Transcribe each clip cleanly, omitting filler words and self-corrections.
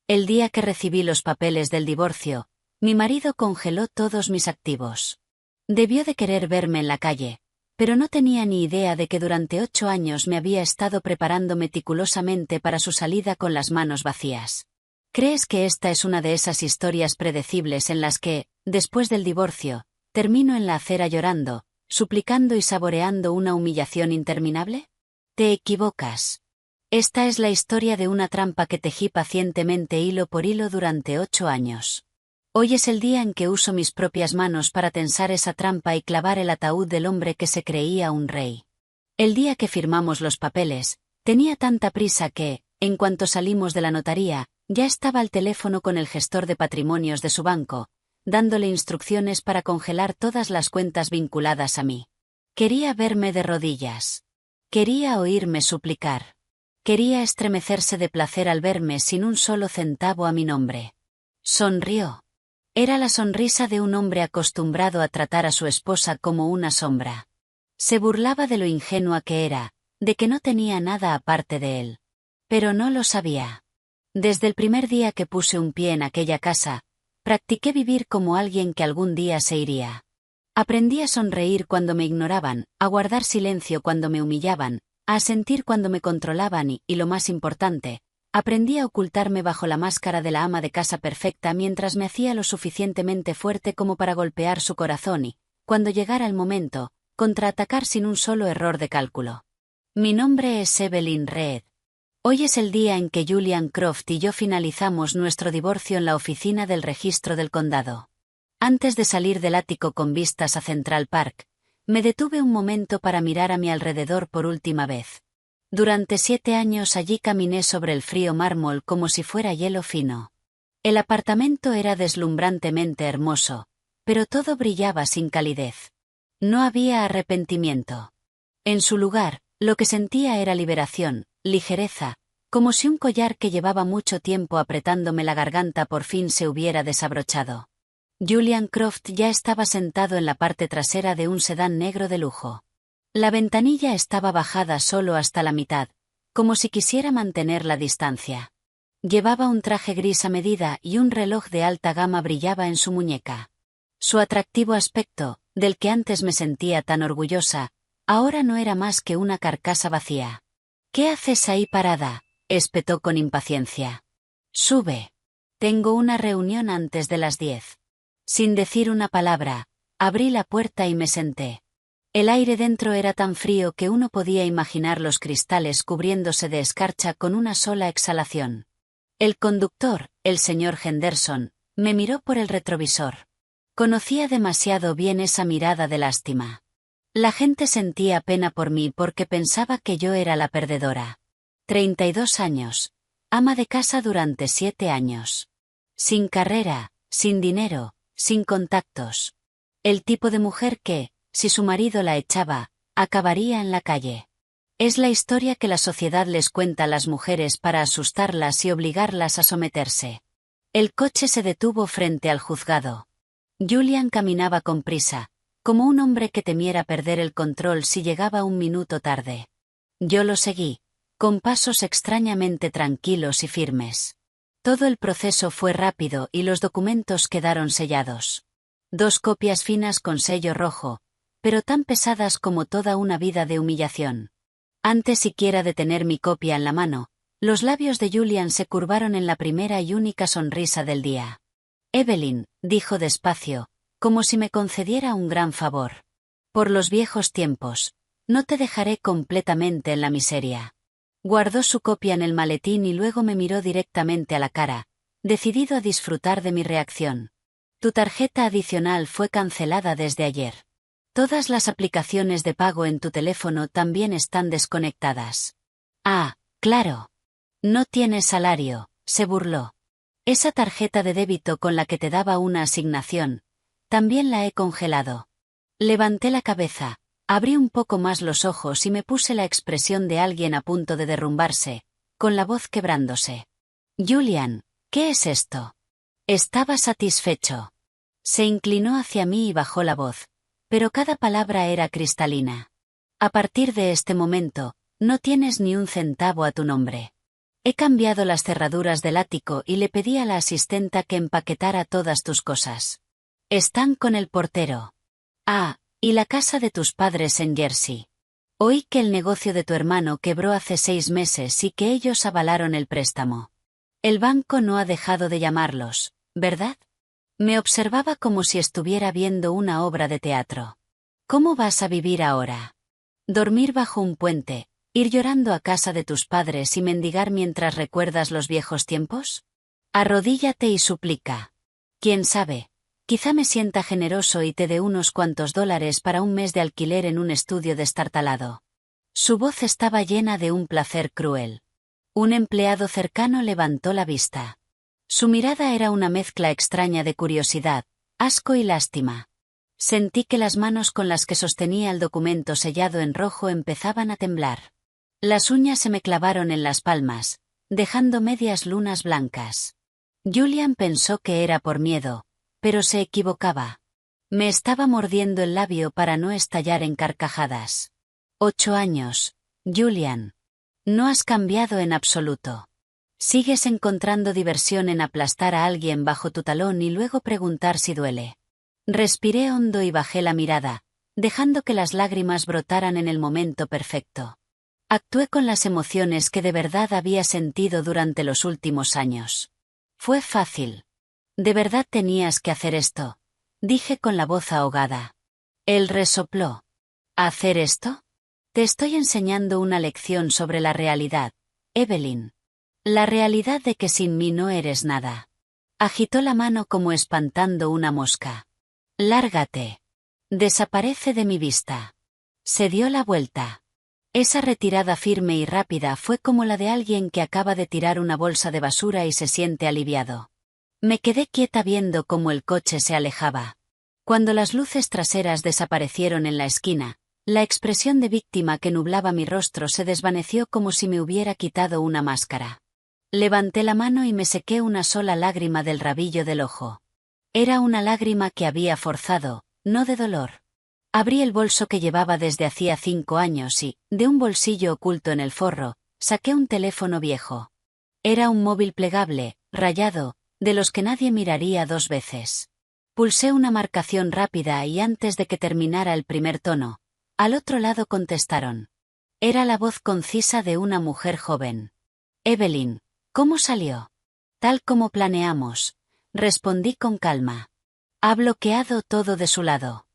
El día que recibí los papeles del divorcio, mi marido congeló todos mis activos. Debió de querer verme en la calle, pero no tenía ni idea de que durante 8 años me había estado preparando meticulosamente para su salida con las manos vacías. ¿Crees que esta es una de esas historias predecibles en las que, después del divorcio, termino en la acera llorando, suplicando y saboreando una humillación interminable? Te equivocas. Esta es la historia de una trampa que tejí pacientemente hilo por hilo durante 8 años. Hoy es el día en que uso mis propias manos para tensar esa trampa y clavar el ataúd del hombre que se creía un rey. El día que firmamos los papeles, tenía tanta prisa que, en cuanto salimos de la notaría, ya estaba al teléfono con el gestor de patrimonios de su banco, dándole instrucciones para congelar todas las cuentas vinculadas a mí. Quería verme de rodillas. Quería oírme suplicar. Quería estremecerse de placer al verme sin un solo centavo a mi nombre. Sonrió. Era la sonrisa de un hombre acostumbrado a tratar a su esposa como una sombra. Se burlaba de lo ingenua que era, de que no tenía nada aparte de él. Pero no lo sabía. Desde el primer día que puse un pie en aquella casa, practiqué vivir como alguien que algún día se iría. Aprendí a sonreír cuando me ignoraban, a guardar silencio cuando me humillaban, a sentir cuando me controlaban y lo más importante, aprendí a ocultarme bajo la máscara de la ama de casa perfecta mientras me hacía lo suficientemente fuerte como para golpear su corazón y, cuando llegara el momento, contraatacar sin un solo error de cálculo. Mi nombre es Evelyn Reed. Hoy es el día en que Julian Croft y yo finalizamos nuestro divorcio en la oficina del registro del condado. Antes de salir del ático con vistas a Central Park, me detuve un momento para mirar a mi alrededor por última vez. Durante 7 años allí caminé sobre el frío mármol como si fuera hielo fino. El apartamento era deslumbrantemente hermoso, pero todo brillaba sin calidez. No había arrepentimiento. En su lugar, lo que sentía era liberación, ligereza, como si un collar que llevaba mucho tiempo apretándome la garganta por fin se hubiera desabrochado. Julian Croft ya estaba sentado en la parte trasera de un sedán negro de lujo. La ventanilla estaba bajada solo hasta la mitad, como si quisiera mantener la distancia. Llevaba un traje gris a medida y un reloj de alta gama brillaba en su muñeca. Su atractivo aspecto, del que antes me sentía tan orgullosa, ahora no era más que una carcasa vacía. «¿Qué haces ahí parada?», espetó con impaciencia. «Sube. Tengo una reunión antes de las 10». Sin decir una palabra, abrí la puerta y me senté. El aire dentro era tan frío que uno podía imaginar los cristales cubriéndose de escarcha con una sola exhalación. El conductor, el señor Henderson, me miró por el retrovisor. Conocía demasiado bien esa mirada de lástima. La gente sentía pena por mí porque pensaba que yo era la perdedora. 32 años. Ama de casa durante 7 años. Sin carrera, sin dinero, sin contactos. El tipo de mujer que, si su marido la echaba, acabaría en la calle. Es la historia que la sociedad les cuenta a las mujeres para asustarlas y obligarlas a someterse. El coche se detuvo frente al juzgado. Julian caminaba con prisa, como un hombre que temiera perder el control si llegaba un minuto tarde. Yo lo seguí, con pasos extrañamente tranquilos y firmes. Todo el proceso fue rápido y los documentos quedaron sellados. 2 copias finas con sello rojo, pero tan pesadas como toda una vida de humillación. Antes siquiera de tener mi copia en la mano, los labios de Julian se curvaron en la primera y única sonrisa del día. «Evelyn», dijo despacio, como si me concediera un gran favor. «Por los viejos tiempos, no te dejaré completamente en la miseria». Guardó su copia en el maletín y luego me miró directamente a la cara, decidido a disfrutar de mi reacción. «Tu tarjeta adicional fue cancelada desde ayer. Todas las aplicaciones de pago en tu teléfono también están desconectadas». «Ah, claro. No tienes salario», se burló. «Esa tarjeta de débito con la que te daba una asignación, también la he congelado». Levanté la cabeza. Abrí un poco más los ojos y me puse la expresión de alguien a punto de derrumbarse, con la voz quebrándose. «Julian, ¿qué es esto?» Estaba satisfecho. Se inclinó hacia mí y bajó la voz, pero cada palabra era cristalina. «A partir de este momento, no tienes ni un centavo a tu nombre. He cambiado las cerraduras del ático y le pedí a la asistenta que empaquetara todas tus cosas. Están con el portero. Ah, y la casa de tus padres en Jersey. Oí que el negocio de tu hermano quebró hace 6 meses y que ellos avalaron el préstamo. El banco no ha dejado de llamarlos, ¿verdad? Me observaba como si estuviera viendo una obra de teatro. ¿Cómo vas a vivir ahora? ¿Dormir bajo un puente, ir llorando a casa de tus padres y mendigar mientras recuerdas los viejos tiempos? Arrodíllate y suplica. ¿Quién sabe? Quizá me sienta generoso y te dé unos cuantos dólares para un mes de alquiler en un estudio destartalado. Su voz estaba llena de un placer cruel. Un empleado cercano levantó la vista. Su mirada era una mezcla extraña de curiosidad, asco y lástima. Sentí que las manos con las que sostenía el documento sellado en rojo empezaban a temblar. Las uñas se me clavaron en las palmas, dejando medias lunas blancas. Julian pensó que era por miedo, pero se equivocaba. Me estaba mordiendo el labio para no estallar en carcajadas. 8 años, Julian. No has cambiado en absoluto. Sigues encontrando diversión en aplastar a alguien bajo tu talón y luego preguntar si duele. Respiré hondo y bajé la mirada, dejando que las lágrimas brotaran en el momento perfecto. Actué con las emociones que de verdad había sentido durante los últimos años. Fue fácil. ¿De verdad tenías que hacer esto?, dije con la voz ahogada. Él resopló. ¿Hacer esto? Te estoy enseñando una lección sobre la realidad, Evelyn. La realidad de que sin mí no eres nada. Agitó la mano como espantando una mosca. Lárgate. Desaparece de mi vista. Se dio la vuelta. Esa retirada firme y rápida fue como la de alguien que acaba de tirar una bolsa de basura y se siente aliviado. Me quedé quieta viendo cómo el coche se alejaba. Cuando las luces traseras desaparecieron en la esquina, la expresión de víctima que nublaba mi rostro se desvaneció como si me hubiera quitado una máscara. Levanté la mano y me sequé una sola lágrima del rabillo del ojo. Era una lágrima que había forzado, no de dolor. Abrí el bolso que llevaba desde hacía 5 años y, de un bolsillo oculto en el forro, saqué un teléfono viejo. Era un móvil plegable, rayado, de los que nadie miraría 2 veces. Pulsé una marcación rápida y antes de que terminara el primer tono, al otro lado contestaron. Era la voz concisa de una mujer joven. Evelyn, ¿cómo salió? Tal como planeamos, respondí con calma. Ha bloqueado todo de su lado.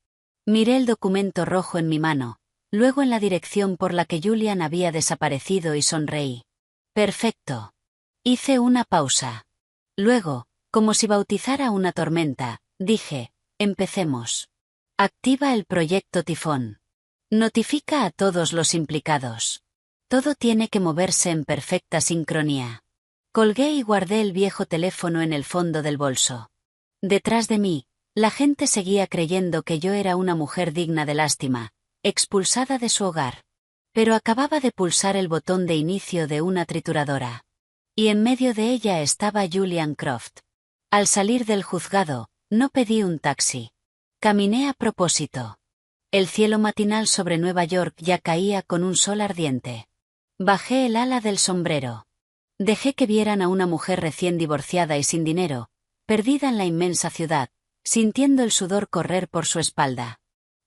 Miré el documento rojo en mi mano, luego en la dirección por la que Julian había desaparecido y sonreí. Perfecto. Hice una pausa. Luego, como si bautizara una tormenta, dije, empecemos. Activa el proyecto Tifón. Notifica a todos los implicados. Todo tiene que moverse en perfecta sincronía. Colgué y guardé el viejo teléfono en el fondo del bolso. Detrás de mí, la gente seguía creyendo que yo era una mujer digna de lástima, expulsada de su hogar. Pero acababa de pulsar el botón de inicio de una trituradora. Y en medio de ella estaba Julian Croft. Al salir del juzgado, no pedí un taxi. Caminé a propósito. El cielo matinal sobre Nueva York ya caía con un sol ardiente. Bajé el ala del sombrero. Dejé que vieran a una mujer recién divorciada y sin dinero, perdida en la inmensa ciudad, sintiendo el sudor correr por su espalda.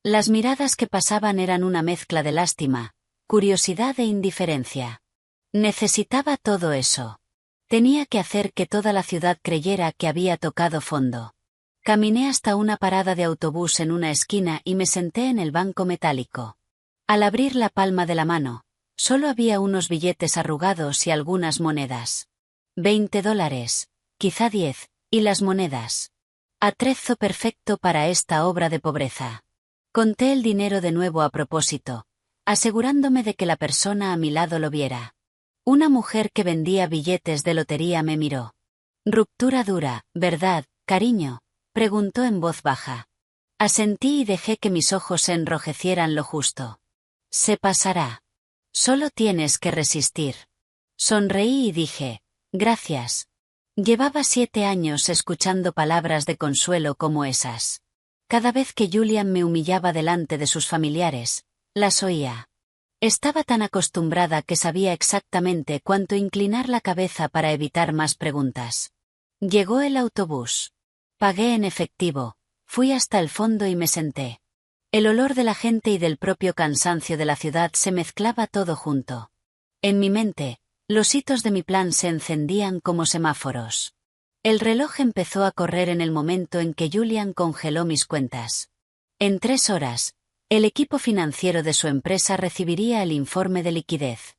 Las miradas que pasaban eran una mezcla de lástima, curiosidad e indiferencia. Necesitaba todo eso. Tenía que hacer que toda la ciudad creyera que había tocado fondo. Caminé hasta una parada de autobús en una esquina y me senté en el banco metálico. Al abrir la palma de la mano, solo había unos billetes arrugados y algunas monedas. 20 dólares, quizá 10, y las monedas. Atrezo perfecto para esta obra de pobreza. Conté el dinero de nuevo a propósito, asegurándome de que la persona a mi lado lo viera. Una mujer que vendía billetes de lotería me miró. Ruptura dura, ¿verdad, cariño?, preguntó en voz baja. Asentí y dejé que mis ojos se enrojecieran lo justo. Se pasará. Solo tienes que resistir. Sonreí y dije, gracias. Llevaba 7 años escuchando palabras de consuelo como esas. Cada vez que Julian me humillaba delante de sus familiares, las oía. Estaba tan acostumbrada que sabía exactamente cuánto inclinar la cabeza para evitar más preguntas. Llegó el autobús. Pagué en efectivo, fui hasta el fondo y me senté. El olor de la gente y del propio cansancio de la ciudad se mezclaba todo junto. En mi mente, los hitos de mi plan se encendían como semáforos. El reloj empezó a correr en el momento en que Julian congeló mis cuentas. En 3 horas, el equipo financiero de su empresa recibiría el informe de liquidez.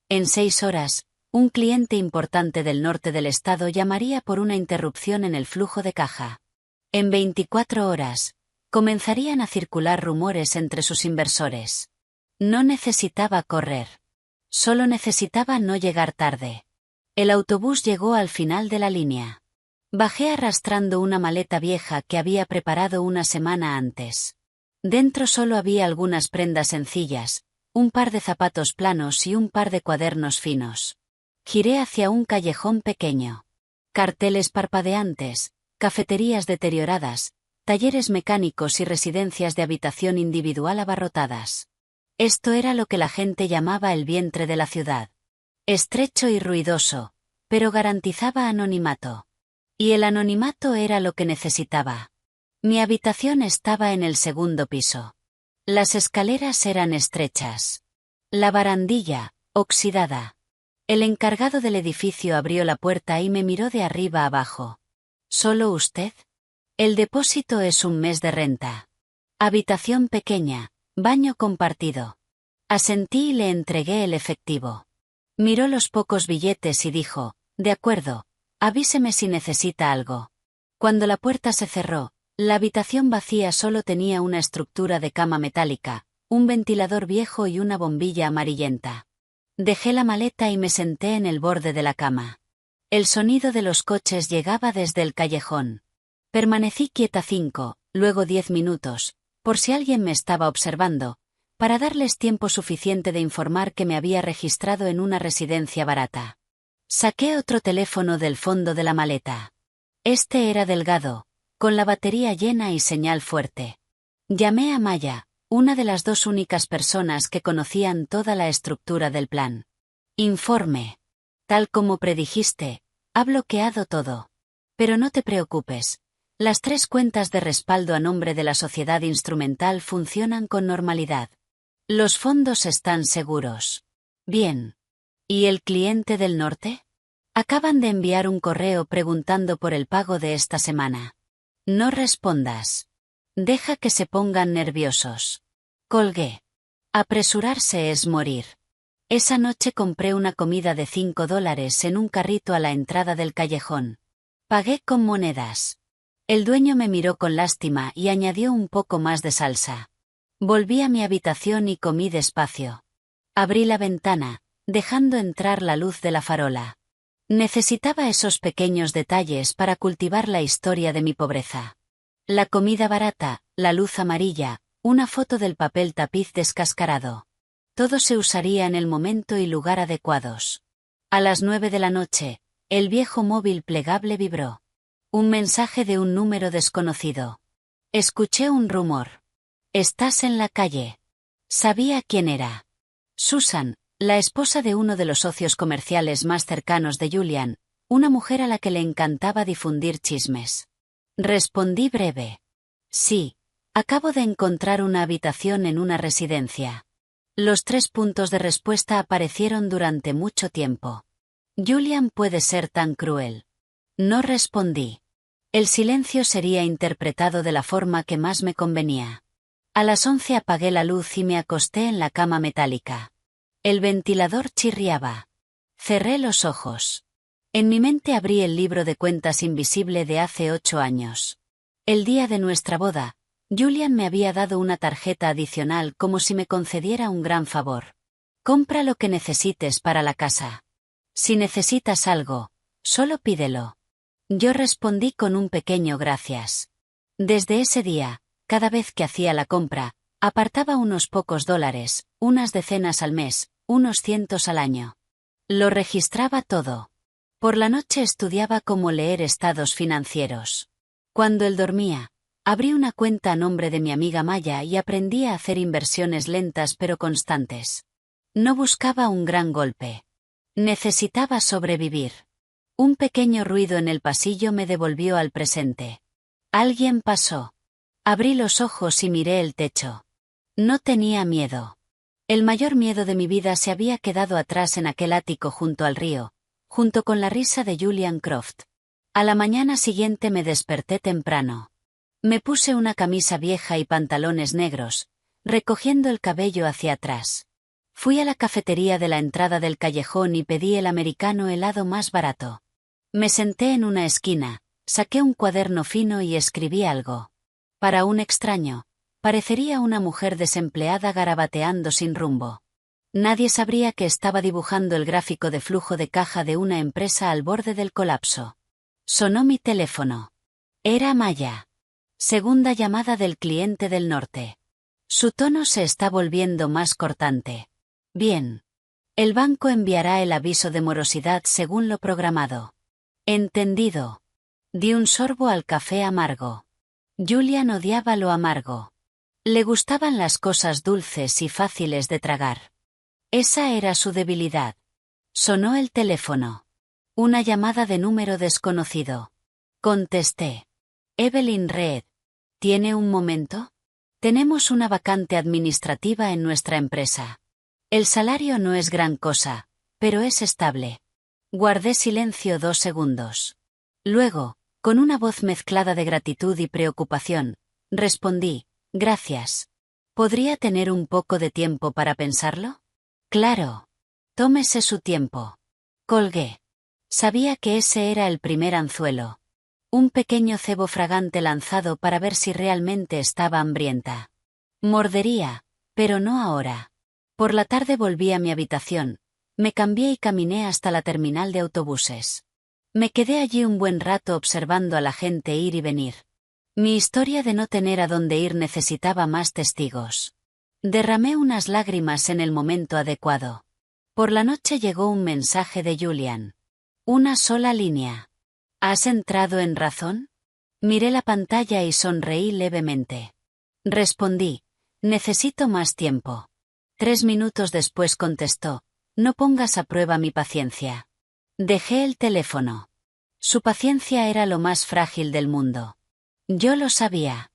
En 6 horas, un cliente importante del norte del estado llamaría por una interrupción en el flujo de caja. En 24 horas, comenzarían a circular rumores entre sus inversores. No necesitaba correr. Solo necesitaba no llegar tarde. El autobús llegó al final de la línea. Bajé arrastrando una maleta vieja que había preparado una semana antes. Dentro solo había algunas prendas sencillas, un par de zapatos planos y un par de cuadernos finos. Giré hacia un callejón pequeño. Carteles parpadeantes, cafeterías deterioradas, talleres mecánicos y residencias de habitación individual abarrotadas. Esto era lo que la gente llamaba el vientre de la ciudad. Estrecho y ruidoso, pero garantizaba anonimato. Y el anonimato era lo que necesitaba. Mi habitación estaba en el segundo piso. Las escaleras eran estrechas. La barandilla, oxidada. El encargado del edificio abrió la puerta y me miró de arriba abajo. ¿Solo usted? El depósito es un mes de renta. Habitación pequeña, baño compartido. Asentí y le entregué el efectivo. Miró los pocos billetes y dijo, de acuerdo, avíseme si necesita algo. Cuando la puerta se cerró, la habitación vacía solo tenía una estructura de cama metálica, un ventilador viejo y una bombilla amarillenta. Dejé la maleta y me senté en el borde de la cama. El sonido de los coches llegaba desde el callejón. Permanecí quieta 5, luego 10 minutos, por si alguien me estaba observando, para darles tiempo suficiente de informar que me había registrado en una residencia barata. Saqué otro teléfono del fondo de la maleta. Este era delgado, con la batería llena y señal fuerte. Llamé a Maya, una de las 2 únicas personas que conocían toda la estructura del plan. Informe. Tal como predijiste, ha bloqueado todo. Pero no te preocupes. Las 3 cuentas de respaldo a nombre de la sociedad instrumental funcionan con normalidad. Los fondos están seguros. Bien. ¿Y el cliente del norte? Acaban de enviar un correo preguntando por el pago de esta semana. No respondas. Deja que se pongan nerviosos. Colgué. Apresurarse es morir. Esa noche compré una comida de $5 en un carrito a la entrada del callejón. Pagué con monedas. El dueño me miró con lástima y añadió un poco más de salsa. Volví a mi habitación y comí despacio. Abrí la ventana, dejando entrar la luz de la farola. Necesitaba esos pequeños detalles para cultivar la historia de mi pobreza. La comida barata, la luz amarilla, una foto del papel tapiz descascarado. Todo se usaría en el momento y lugar adecuados. A las 9 de la noche, el viejo móvil plegable vibró. Un mensaje de un número desconocido. Escuché un rumor. Estás en la calle. Sabía quién era. Susan, la esposa de uno de los socios comerciales más cercanos de Julian, una mujer a la que le encantaba difundir chismes. Respondí breve. Sí, acabo de encontrar una habitación en una residencia. Los 3 puntos de respuesta aparecieron durante mucho tiempo. Julian puede ser tan cruel. No respondí. El silencio sería interpretado de la forma que más me convenía. A las 11 apagué la luz y me acosté en la cama metálica. El ventilador chirriaba. Cerré los ojos. En mi mente abrí el libro de cuentas invisible de hace 8 años. El día de nuestra boda, Julian me había dado una tarjeta adicional como si me concediera un gran favor. Compra lo que necesites para la casa. Si necesitas algo, solo pídelo. Yo respondí con un pequeño gracias. Desde ese día, cada vez que hacía la compra, apartaba unos pocos $, unas decenas al mes, unos cientos al año. Lo registraba todo. Por la noche estudiaba cómo leer estados financieros. Cuando él dormía, abrí una cuenta a nombre de mi amiga Maya y aprendí a hacer inversiones lentas pero constantes. No buscaba un gran golpe. Necesitaba sobrevivir. Un pequeño ruido en el pasillo me devolvió al presente. Alguien pasó. Abrí los ojos y miré el techo. No tenía miedo. El mayor miedo de mi vida se había quedado atrás en aquel ático junto al río, junto con la risa de Julian Croft. A la mañana siguiente me desperté temprano. Me puse una camisa vieja y pantalones negros, recogiendo el cabello hacia atrás. Fui a la cafetería de la entrada del callejón y pedí el americano helado más barato. Me senté en una esquina, saqué un cuaderno fino y escribí algo. Para un extraño, parecería una mujer desempleada garabateando sin rumbo. Nadie sabría que estaba dibujando el gráfico de flujo de caja de una empresa al borde del colapso. Sonó mi teléfono. Era Maya. Segunda llamada del cliente del norte. Su tono se está volviendo más cortante. Bien. El banco enviará el aviso de morosidad según lo programado. Entendido. Di un sorbo al café amargo. Julian odiaba lo amargo. Le gustaban las cosas dulces y fáciles de tragar. Esa era su debilidad. Sonó el teléfono. Una llamada de número desconocido. Contesté. Evelyn Reed. ¿Tiene un momento? Tenemos una vacante administrativa en nuestra empresa. El salario no es gran cosa, pero es estable. Guardé silencio 2 segundos. Luego, con una voz mezclada de gratitud y preocupación, respondí, gracias. ¿Podría tener un poco de tiempo para pensarlo? Claro. Tómese su tiempo. Colgué. Sabía que ese era el primer anzuelo. Un pequeño cebo fragante lanzado para ver si realmente estaba hambrienta. Mordería, pero no ahora. Por la tarde volví a mi habitación, me cambié y caminé hasta la terminal de autobuses. Me quedé allí un buen rato observando a la gente ir y venir. Mi historia de no tener a dónde ir necesitaba más testigos. Derramé unas lágrimas en el momento adecuado. Por la noche llegó un mensaje de Julian. Una sola línea. ¿Has entrado en razón? Miré la pantalla y sonreí levemente. Respondí, necesito más tiempo. 3 minutos después contestó, no pongas a prueba mi paciencia. Dejé el teléfono. Su paciencia era lo más frágil del mundo. Yo lo sabía.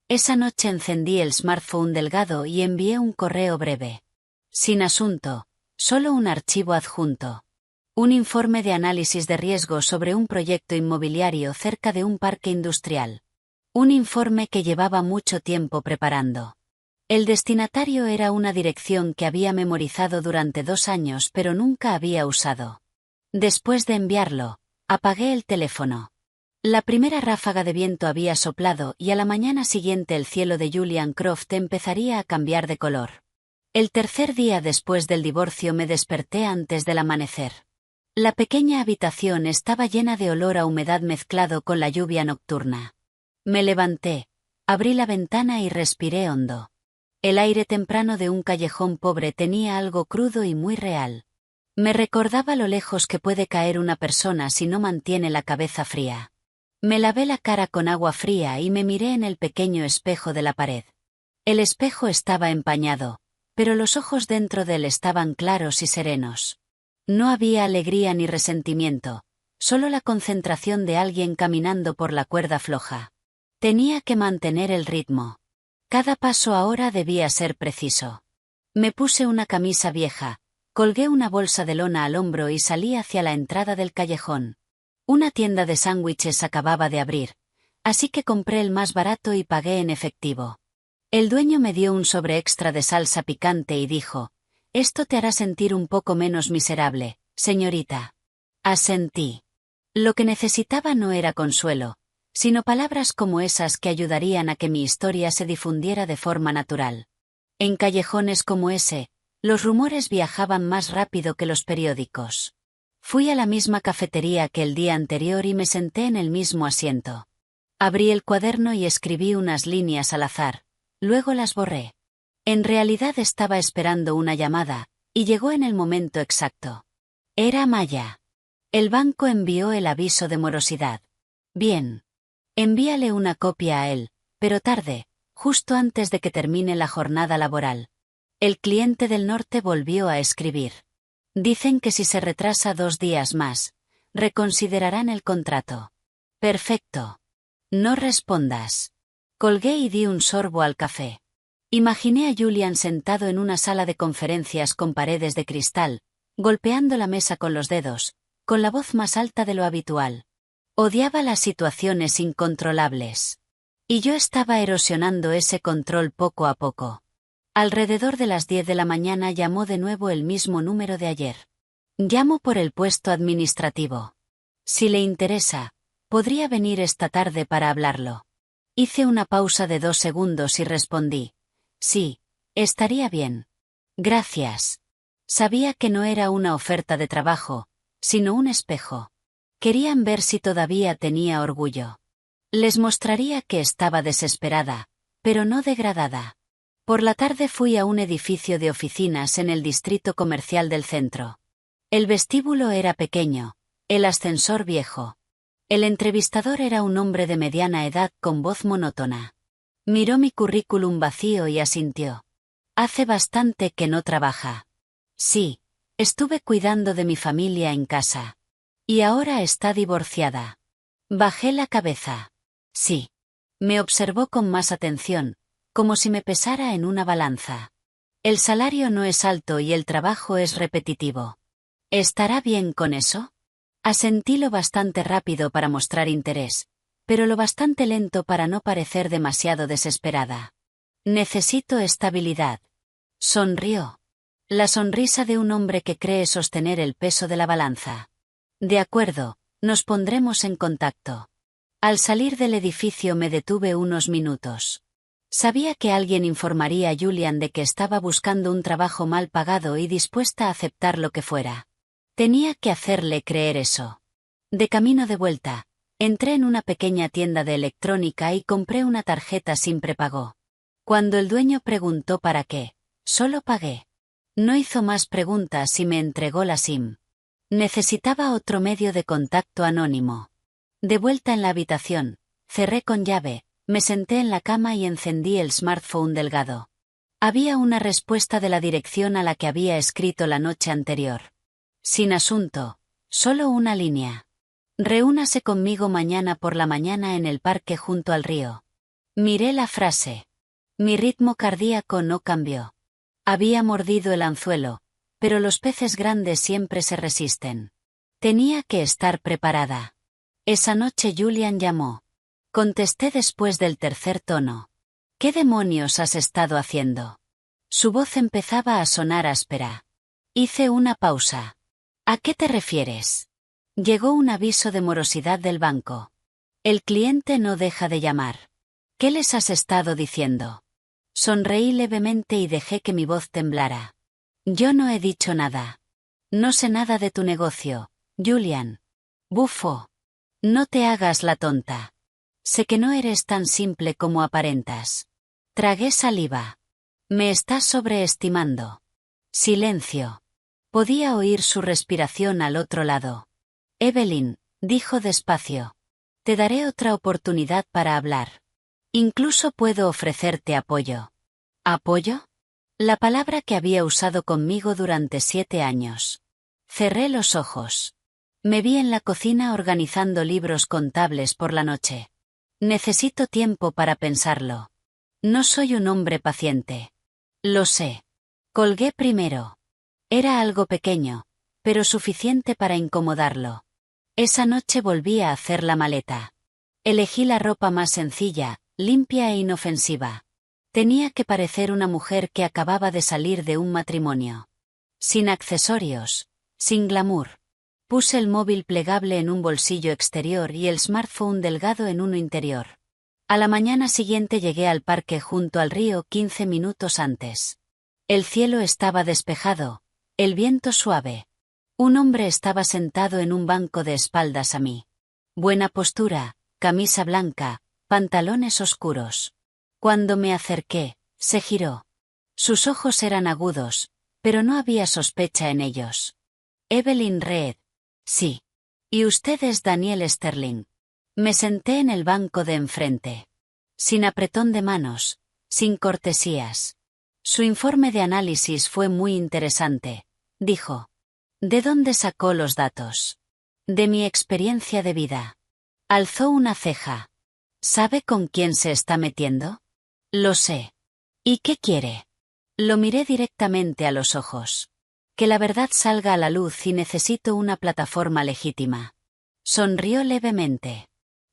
Esa noche encendí el smartphone delgado y envié un correo breve. Sin asunto, solo un archivo adjunto. Un informe de análisis de riesgo sobre un proyecto inmobiliario cerca de un parque industrial. Un informe que llevaba mucho tiempo preparando. El destinatario era una dirección que había memorizado durante 2 años pero nunca había usado. Después de enviarlo, apagué el teléfono. La primera ráfaga de viento había soplado y a la mañana siguiente el cielo de Julian Croft empezaría a cambiar de color. El tercer día después del divorcio me desperté antes del amanecer. La pequeña habitación estaba llena de olor a humedad mezclado con la lluvia nocturna. Me levanté, abrí la ventana y respiré hondo. El aire temprano de un callejón pobre tenía algo crudo y muy real. Me recordaba lo lejos que puede caer una persona si no mantiene la cabeza fría. Me lavé la cara con agua fría y me miré en el pequeño espejo de la pared. El espejo estaba empañado, pero los ojos dentro de él estaban claros y serenos. No había alegría ni resentimiento, solo la concentración de alguien caminando por la cuerda floja. Tenía que mantener el ritmo. Cada paso ahora debía ser preciso. Me puse una camisa vieja, colgué una bolsa de lona al hombro y salí hacia la entrada del callejón. Una tienda de sándwiches acababa de abrir, así que compré el más barato y pagué en efectivo. El dueño me dio un sobre extra de salsa picante y dijo, «Esto te hará sentir un poco menos miserable, señorita». Asentí. Lo que necesitaba no era consuelo, sino palabras como esas que ayudarían a que mi historia se difundiera de forma natural. En callejones como ese, los rumores viajaban más rápido que los periódicos. Fui a la misma cafetería que el día anterior y me senté en el mismo asiento. Abrí el cuaderno y escribí unas líneas al azar, luego las borré. En realidad estaba esperando una llamada, y llegó en el momento exacto. Era Maya. El banco envió el aviso de morosidad. Bien. Envíale una copia a él, pero tarde, justo antes de que termine la jornada laboral. El cliente del norte volvió a escribir. Dicen que si se retrasa 2 días más, reconsiderarán el contrato. Perfecto. No respondas. Colgué y di un sorbo al café. Imaginé a Julian sentado en una sala de conferencias con paredes de cristal, golpeando la mesa con los dedos, con la voz más alta de lo habitual. Odiaba las situaciones incontrolables. Y yo estaba erosionando ese control poco a poco. Alrededor de las 10 de la mañana llamó de nuevo el mismo número de ayer. Llamo por el puesto administrativo. Si le interesa, podría venir esta tarde para hablarlo. Hice una pausa de 2 segundos y respondí. Sí, estaría bien. Gracias. Sabía que no era una oferta de trabajo, sino un espejo. Querían ver si todavía tenía orgullo. Les mostraría que estaba desesperada, pero no degradada. Por la tarde fui a un edificio de oficinas en el distrito comercial del centro. El vestíbulo era pequeño, el ascensor viejo. El entrevistador era un hombre de mediana edad con voz monótona. Miró mi currículum vacío y asintió. Hace bastante que no trabaja. Sí, estuve cuidando de mi familia en casa. Y ahora está divorciada. Bajé la cabeza. Sí. Me observó con más atención, como si me pesara en una balanza. El salario no es alto y el trabajo es repetitivo. ¿Estará bien con eso? Asentí lo bastante rápido para mostrar interés, pero lo bastante lento para no parecer demasiado desesperada. Necesito estabilidad. Sonrió. La sonrisa de un hombre que cree sostener el peso de la balanza. De acuerdo, nos pondremos en contacto. Al salir del edificio me detuve unos minutos. Sabía que alguien informaría a Julian de que estaba buscando un trabajo mal pagado y dispuesta a aceptar lo que fuera. Tenía que hacerle creer eso. De camino de vuelta, entré en una pequeña tienda de electrónica y compré una tarjeta sin prepago. Cuando el dueño preguntó para qué, solo pagué. No hizo más preguntas y me entregó la SIM. Necesitaba otro medio de contacto anónimo. De vuelta en la habitación, cerré con llave, me senté en la cama y encendí el smartphone delgado. Había una respuesta de la dirección a la que había escrito la noche anterior. Sin asunto, solo una línea. Reúnase conmigo mañana por la mañana en el parque junto al río. Miré la frase. Mi ritmo cardíaco no cambió. Había mordido el anzuelo, pero los peces grandes siempre se resisten. Tenía que estar preparada. Esa noche Julian llamó. Contesté después del tercer tono. ¿Qué demonios has estado haciendo? Su voz empezaba a sonar áspera. Hice una pausa. ¿A qué te refieres? Llegó un aviso de morosidad del banco. El cliente no deja de llamar. ¿Qué les has estado diciendo? Sonreí levemente y dejé que mi voz temblara. Yo no he dicho nada. No sé nada de tu negocio, Julian. Bufo. No te hagas la tonta. Sé que no eres tan simple como aparentas. Tragué saliva. Me estás sobreestimando. Silencio. Podía oír su respiración al otro lado. Evelyn, dijo despacio. Te daré otra oportunidad para hablar. Incluso puedo ofrecerte apoyo. ¿Apoyo? La palabra que había usado conmigo durante 7 años. Cerré los ojos. Me vi en la cocina organizando libros contables por la noche. Necesito tiempo para pensarlo. No soy un hombre paciente. Lo sé. Colgué primero. Era algo pequeño, pero suficiente para incomodarlo. Esa noche volví a hacer la maleta. Elegí la ropa más sencilla, limpia e inofensiva. Tenía que parecer una mujer que acababa de salir de un matrimonio. Sin accesorios, sin glamour. Puse el móvil plegable en un bolsillo exterior y el smartphone delgado en uno interior. A la mañana siguiente llegué al parque junto al río 15 minutos antes. El cielo estaba despejado, el viento suave. Un hombre estaba sentado en un banco de espaldas a mí. Buena postura, camisa blanca, pantalones oscuros. Cuando me acerqué, se giró. Sus ojos eran agudos, pero no había sospecha en ellos. Evelyn Reed. Sí. ¿Y usted es Daniel Sterling? Me senté en el banco de enfrente. Sin apretón de manos, sin cortesías. Su informe de análisis fue muy interesante, dijo. ¿De dónde sacó los datos? De mi experiencia de vida. Alzó una ceja. ¿Sabe con quién se está metiendo? Lo sé. ¿Y qué quiere? Lo miré directamente a los ojos. Que la verdad salga a la luz y necesito una plataforma legítima. Sonrió levemente.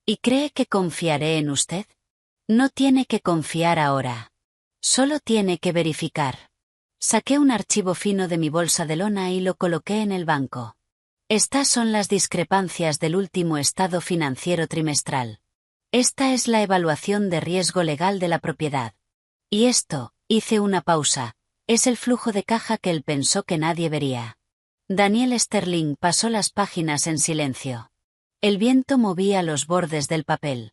¿Y cree que confiaré en usted? No tiene que confiar ahora. Solo tiene que verificar. Saqué un archivo fino de mi bolsa de lona y lo coloqué en el banco. Estas son las discrepancias del último estado financiero trimestral. Esta es la evaluación de riesgo legal de la propiedad. Y esto, hice una pausa, es el flujo de caja que él pensó que nadie vería. Daniel Sterling pasó las páginas en silencio. El viento movía los bordes del papel.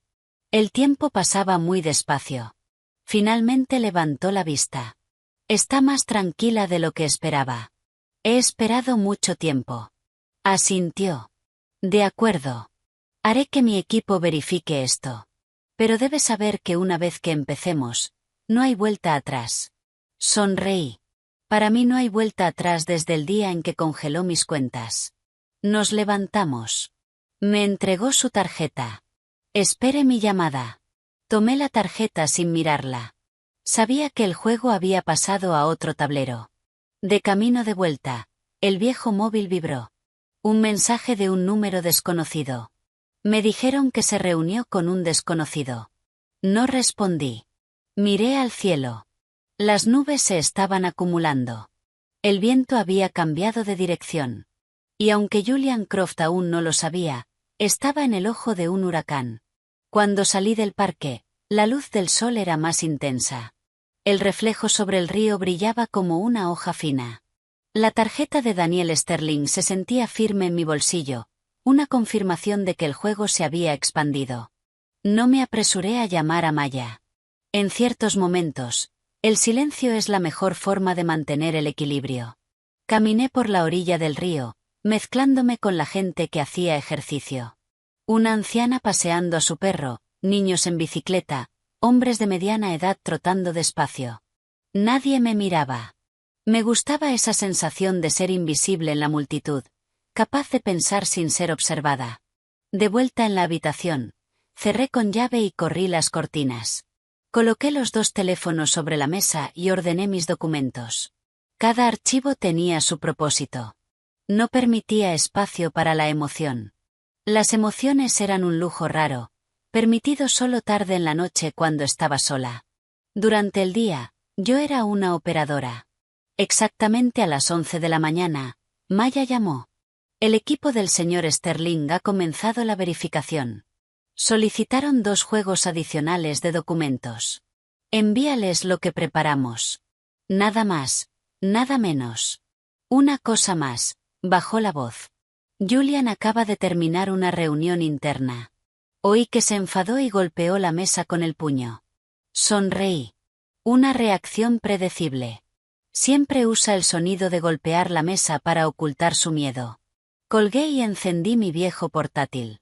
El tiempo pasaba muy despacio. Finalmente levantó la vista. Está más tranquila de lo que esperaba. He esperado mucho tiempo. Asintió. De acuerdo. Haré que mi equipo verifique esto. Pero debe saber que una vez que empecemos, no hay vuelta atrás. Sonreí. Para mí no hay vuelta atrás desde el día en que congeló mis cuentas. Nos levantamos. Me entregó su tarjeta. Espere mi llamada. Tomé la tarjeta sin mirarla. Sabía que el juego había pasado a otro tablero. De camino de vuelta, el viejo móvil vibró. Un mensaje de un número desconocido. Me dijeron que se reunió con un desconocido. No respondí. Miré al cielo. Las nubes se estaban acumulando. El viento había cambiado de dirección. Y aunque Julian Croft aún no lo sabía, estaba en el ojo de un huracán. Cuando salí del parque, la luz del sol era más intensa. El reflejo sobre el río brillaba como una hoja fina. La tarjeta de Daniel Sterling se sentía firme en mi bolsillo, una confirmación de que el juego se había expandido. No me apresuré a llamar a Maya. En ciertos momentos, el silencio es la mejor forma de mantener el equilibrio. Caminé por la orilla del río, mezclándome con la gente que hacía ejercicio. Una anciana paseando a su perro, niños en bicicleta, hombres de mediana edad trotando despacio. Nadie me miraba. Me gustaba esa sensación de ser invisible en la multitud, capaz de pensar sin ser observada. De vuelta en la habitación, cerré con llave y corrí las cortinas. Coloqué los dos teléfonos sobre la mesa y ordené mis documentos. Cada archivo tenía su propósito. No permitía espacio para la emoción. Las emociones eran un lujo raro, permitido solo tarde en la noche cuando estaba sola. Durante el día, yo era una operadora. Exactamente a las 11 de la mañana, Maya llamó. El equipo del señor Sterling ha comenzado la verificación. Solicitaron 2 juegos adicionales de documentos. Envíales lo que preparamos. Nada más, nada menos. Una cosa más, bajó la voz. Julian acaba de terminar una reunión interna. Oí que se enfadó y golpeó la mesa con el puño. Sonreí. Una reacción predecible. Siempre usa el sonido de golpear la mesa para ocultar su miedo. Colgué y encendí mi viejo portátil.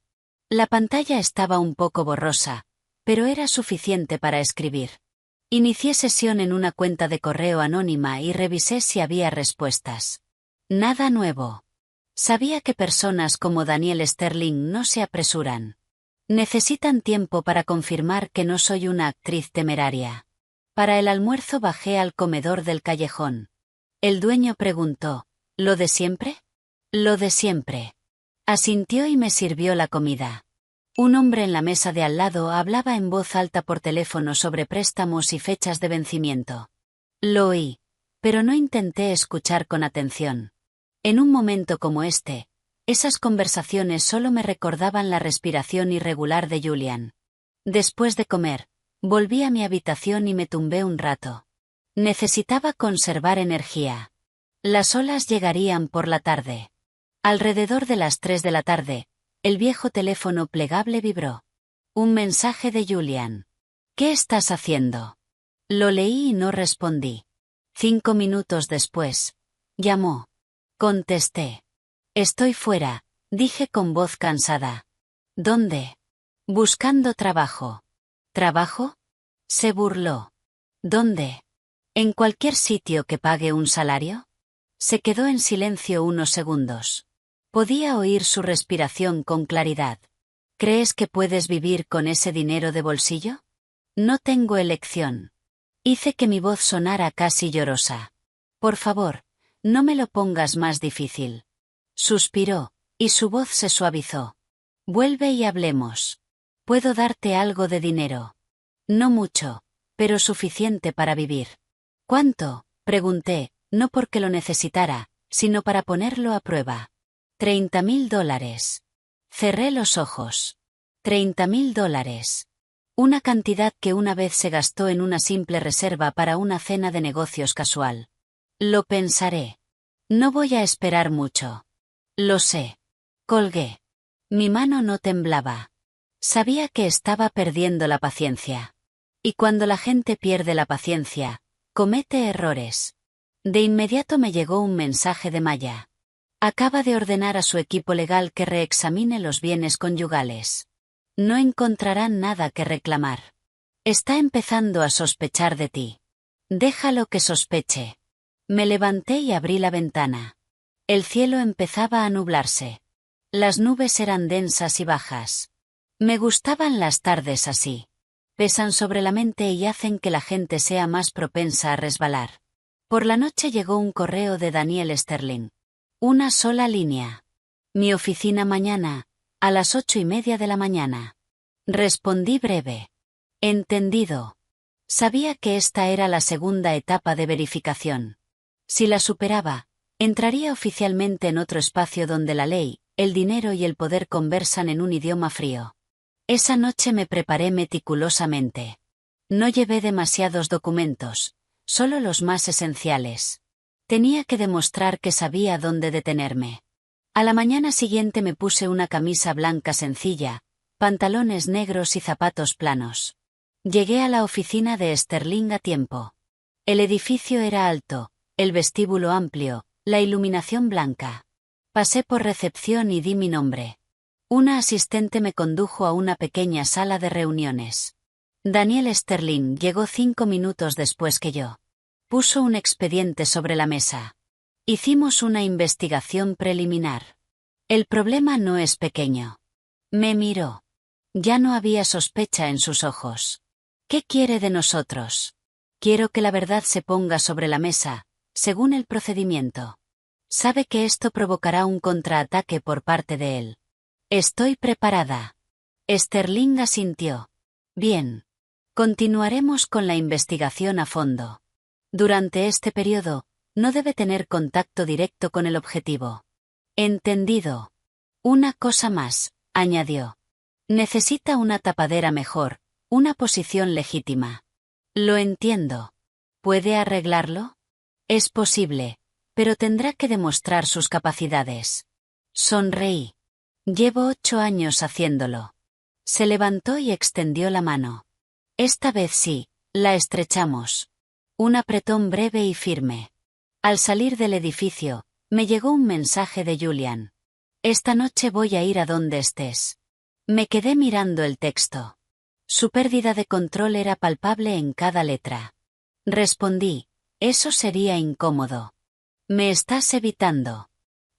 La pantalla estaba un poco borrosa, pero era suficiente para escribir. Inicié sesión en una cuenta de correo anónima y revisé si había respuestas. Nada nuevo. Sabía que personas como Daniel Sterling no se apresuran. Necesitan tiempo para confirmar que no soy una actriz temeraria. Para el almuerzo bajé al comedor del callejón. El dueño preguntó, ¿lo de siempre? Lo de siempre. Asintió y me sirvió la comida. Un hombre en la mesa de al lado hablaba en voz alta por teléfono sobre préstamos y fechas de vencimiento. Lo oí, pero no intenté escuchar con atención. En un momento como este, esas conversaciones solo me recordaban la respiración irregular de Julian. Después de comer, volví a mi habitación y me tumbé un rato. Necesitaba conservar energía. Las olas llegarían por la tarde. Alrededor de las 3 de la tarde, el viejo teléfono plegable vibró. Un mensaje de Julian. ¿Qué estás haciendo? Lo leí y no respondí. 5 minutos después, llamó. Contesté. Estoy fuera, dije con voz cansada. ¿Dónde? Buscando trabajo. ¿Trabajo? Se burló. ¿Dónde? ¿En cualquier sitio que pague un salario? Se quedó en silencio unos segundos. Podía oír su respiración con claridad. ¿Crees que puedes vivir con ese dinero de bolsillo? No tengo elección. Hice que mi voz sonara casi llorosa. Por favor, no me lo pongas más difícil. Suspiró, y su voz se suavizó. Vuelve y hablemos. Puedo darte algo de dinero. No mucho, pero suficiente para vivir. ¿Cuánto? Pregunté, no porque lo necesitara, sino para ponerlo a prueba. $30.000. Cerré los ojos. $30.000. Una cantidad que una vez se gastó en una simple reserva para una cena de negocios casual. Lo pensaré. No voy a esperar mucho. Lo sé. Colgué. Mi mano no temblaba. Sabía que estaba perdiendo la paciencia. Y cuando la gente pierde la paciencia, comete errores. De inmediato me llegó un mensaje de Maya. Acaba de ordenar a su equipo legal que reexamine los bienes conyugales. No encontrarán nada que reclamar. Está empezando a sospechar de ti. Déjalo que sospeche. Me levanté y abrí la ventana. El cielo empezaba a nublarse. Las nubes eran densas y bajas. Me gustaban las tardes así. Pesan sobre la mente y hacen que la gente sea más propensa a resbalar. Por la noche llegó un correo de Daniel Sterling. Una sola línea. Mi oficina mañana, a las 8:30 de la mañana. Respondí breve. Entendido. Sabía que esta era la segunda etapa de verificación. Si la superaba, entraría oficialmente en otro espacio donde la ley, el dinero y el poder conversan en un idioma frío. Esa noche me preparé meticulosamente. No llevé demasiados documentos, solo los más esenciales. Tenía que demostrar que sabía dónde detenerme. A la mañana siguiente me puse una camisa blanca sencilla, pantalones negros y zapatos planos. Llegué a la oficina de Sterling a tiempo. El edificio era alto, el vestíbulo amplio, la iluminación blanca. Pasé por recepción y di mi nombre. Una asistente me condujo a una pequeña sala de reuniones. Daniel Sterling llegó 5 minutos después que yo. Puso un expediente sobre la mesa. Hicimos una investigación preliminar. El problema no es pequeño. Me miró. Ya no había sospecha en sus ojos. ¿Qué quiere de nosotros? Quiero que la verdad se ponga sobre la mesa, según el procedimiento. Sabe que esto provocará un contraataque por parte de él. Estoy preparada. Sterling asintió. Bien. Continuaremos con la investigación a fondo. Durante este periodo, no debe tener contacto directo con el objetivo. Entendido. Una cosa más, añadió. Necesita una tapadera mejor, una posición legítima. Lo entiendo. ¿Puede arreglarlo? Es posible, pero tendrá que demostrar sus capacidades. Sonreí. Llevo 8 años haciéndolo. Se levantó y extendió la mano. Esta vez sí, la estrechamos. Un apretón breve y firme. Al salir del edificio, me llegó un mensaje de Julian. Esta noche voy a ir a donde estés. Me quedé mirando el texto. Su pérdida de control era palpable en cada letra. Respondí, eso sería incómodo. Me estás evitando.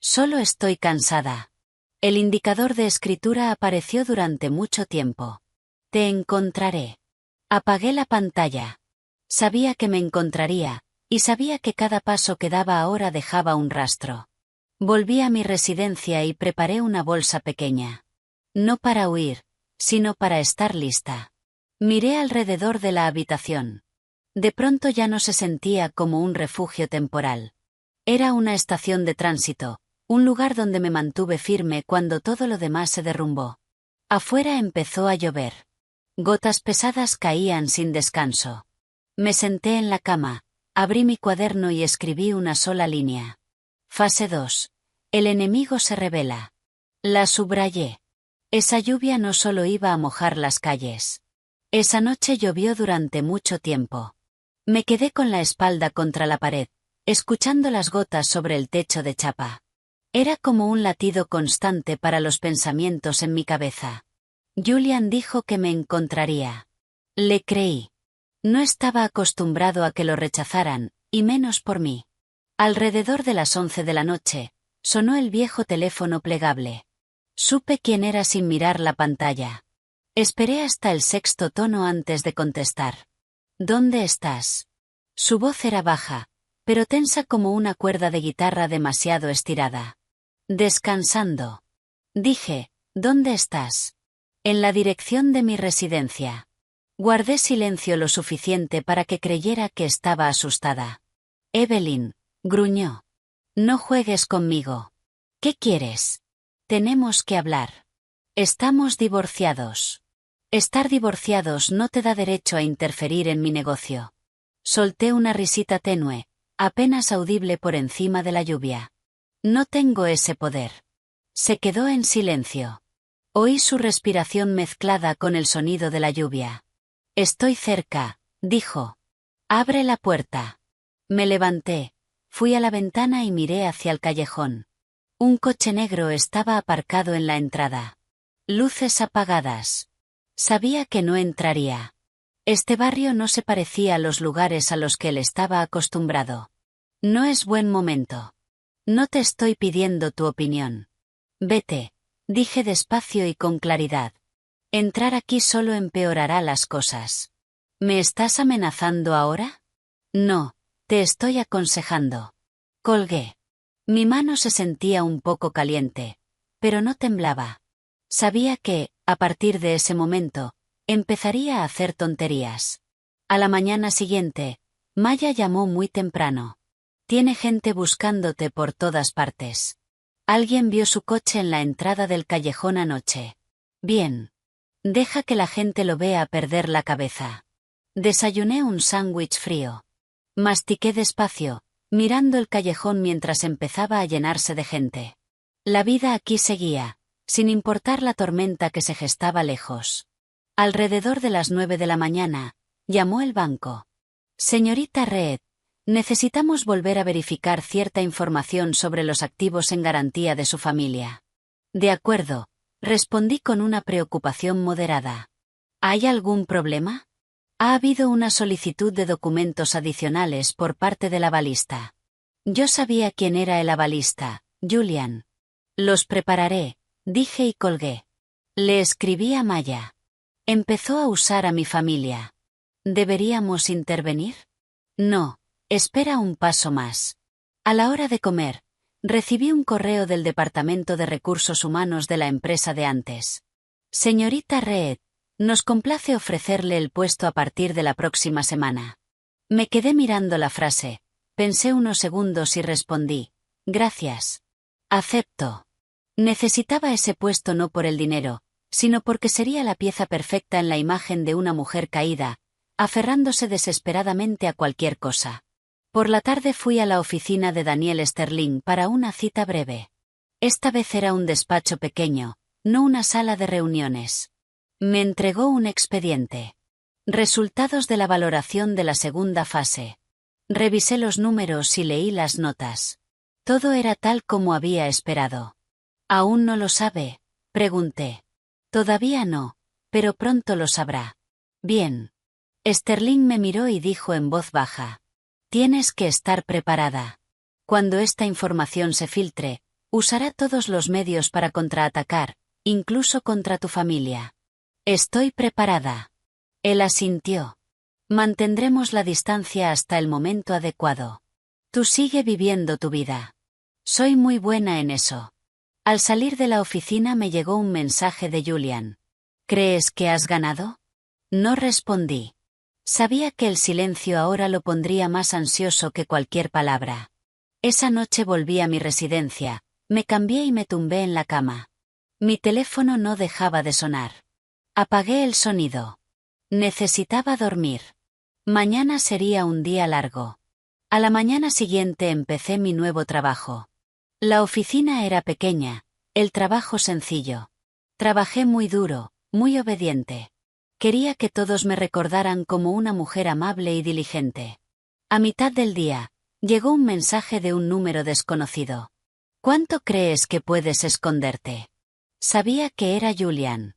Solo estoy cansada. El indicador de escritura apareció durante mucho tiempo. Te encontraré. Apagué la pantalla. Sabía que me encontraría, y sabía que cada paso que daba ahora dejaba un rastro. Volví a mi residencia y preparé una bolsa pequeña. No para huir, sino para estar lista. Miré alrededor de la habitación. De pronto ya no se sentía como un refugio temporal. Era una estación de tránsito, un lugar donde me mantuve firme cuando todo lo demás se derrumbó. Afuera empezó a llover. Gotas pesadas caían sin descanso. Me senté en la cama, abrí mi cuaderno y escribí una sola línea. Fase 2. El enemigo se revela. La subrayé. Esa lluvia no solo iba a mojar las calles. Esa noche llovió durante mucho tiempo. Me quedé con la espalda contra la pared, escuchando las gotas sobre el techo de chapa. Era como un latido constante para los pensamientos en mi cabeza. Julian dijo que me encontraría. Le creí. No estaba acostumbrado a que lo rechazaran, y menos por mí. Alrededor de las 11 de la noche, sonó el viejo teléfono plegable. Supe quién era sin mirar la pantalla. Esperé hasta el sexto tono antes de contestar. ¿Dónde estás? Su voz era baja, pero tensa como una cuerda de guitarra demasiado estirada. Descansando. Dije, ¿dónde estás? En la dirección de mi residencia. Guardé silencio lo suficiente para que creyera que estaba asustada. Evelyn, gruñó. No juegues conmigo. ¿Qué quieres? Tenemos que hablar. Estamos divorciados. Estar divorciados no te da derecho a interferir en mi negocio. Solté una risita tenue, apenas audible por encima de la lluvia. No tengo ese poder. Se quedó en silencio. Oí su respiración mezclada con el sonido de la lluvia. Estoy cerca, dijo. Abre la puerta. Me levanté, fui a la ventana y miré hacia el callejón. Un coche negro estaba aparcado en la entrada. Luces apagadas. Sabía que no entraría. Este barrio no se parecía a los lugares a los que él estaba acostumbrado. No es buen momento. No te estoy pidiendo tu opinión. Vete, dije despacio y con claridad. Entrar aquí solo empeorará las cosas. ¿Me estás amenazando ahora? No, te estoy aconsejando. Colgué. Mi mano se sentía un poco caliente, pero no temblaba. Sabía que, a partir de ese momento, empezaría a hacer tonterías. A la mañana siguiente, Maya llamó muy temprano. Tiene gente buscándote por todas partes. Alguien vio su coche en la entrada del callejón anoche. Bien. Deja que la gente lo vea perder la cabeza. Desayuné un sándwich frío. Mastiqué despacio, mirando el callejón mientras empezaba a llenarse de gente. La vida aquí seguía, sin importar la tormenta que se gestaba lejos. Alrededor de las 9 de la mañana, llamó el banco. Señorita Reed, necesitamos volver a verificar cierta información sobre los activos en garantía de su familia. De acuerdo. Respondí con una preocupación moderada. ¿Hay algún problema? Ha habido una solicitud de documentos adicionales por parte del avalista. Yo sabía quién era el avalista, Julian. Los prepararé, dije y colgué. Le escribí a Maya. Empezó a usar a mi familia. ¿Deberíamos intervenir? No, espera un paso más. A la hora de comer, recibí un correo del Departamento de Recursos Humanos de la empresa de antes. Señorita Reed, nos complace ofrecerle el puesto a partir de la próxima semana. Me quedé mirando la frase, pensé unos segundos y respondí, gracias. Acepto. Necesitaba ese puesto no por el dinero, sino porque sería la pieza perfecta en la imagen de una mujer caída, aferrándose desesperadamente a cualquier cosa. Por la tarde fui a la oficina de Daniel Sterling para una cita breve. Esta vez era un despacho pequeño, no una sala de reuniones. Me entregó un expediente. Resultados de la valoración de la segunda fase. Revisé los números y leí las notas. Todo era tal como había esperado. ¿Aún no lo sabe?, pregunté. Todavía no, pero pronto lo sabrá. Bien. Sterling me miró y dijo en voz baja. Tienes que estar preparada. Cuando esta información se filtre, usará todos los medios para contraatacar, incluso contra tu familia. Estoy preparada. Él asintió. Mantendremos la distancia hasta el momento adecuado. Tú sigue viviendo tu vida. Soy muy buena en eso. Al salir de la oficina me llegó un mensaje de Julian. ¿Crees que has ganado? No respondí. Sabía que el silencio ahora lo pondría más ansioso que cualquier palabra. Esa noche volví a mi residencia, me cambié y me tumbé en la cama. Mi teléfono no dejaba de sonar. Apagué el sonido. Necesitaba dormir. Mañana sería un día largo. A la mañana siguiente empecé mi nuevo trabajo. La oficina era pequeña, el trabajo sencillo. Trabajé muy duro, muy obediente. Quería que todos me recordaran como una mujer amable y diligente. A mitad del día, llegó un mensaje de un número desconocido. ¿Cuánto crees que puedes esconderte? Sabía que era Julian.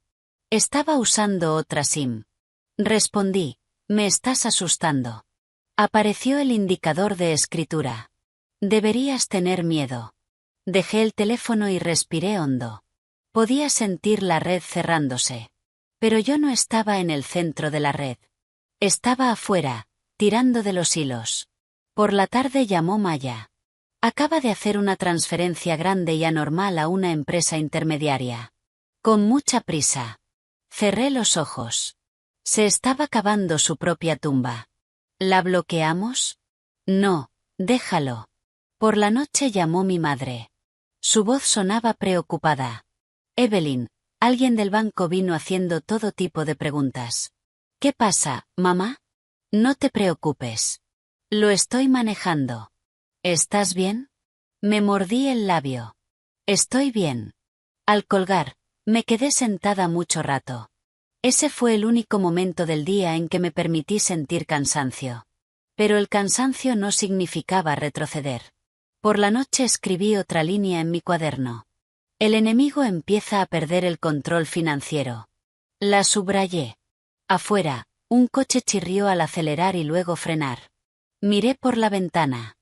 Estaba usando otra SIM. Respondí, Me estás asustando. Apareció el indicador de escritura. Deberías tener miedo. Dejé el teléfono y respiré hondo. Podía sentir la red cerrándose. Pero yo no estaba en el centro de la red. Estaba afuera, tirando de los hilos. Por la tarde llamó Maya. Acaba de hacer una transferencia grande y anormal a una empresa intermediaria. Con mucha prisa. Cerré los ojos. Se estaba cavando su propia tumba. ¿La bloqueamos? No, déjalo. Por la noche llamó mi madre. Su voz sonaba preocupada. Evelyn, alguien del banco vino haciendo todo tipo de preguntas. ¿Qué pasa, mamá? No te preocupes. Lo estoy manejando. ¿Estás bien? Me mordí el labio. Estoy bien. Al colgar, me quedé sentada mucho rato. Ese fue el único momento del día en que me permití sentir cansancio. Pero el cansancio no significaba retroceder. Por la noche escribí otra línea en mi cuaderno. El enemigo empieza a perder el control financiero. La subrayé. Afuera, un coche chirrió al acelerar y luego frenar. Miré por la ventana.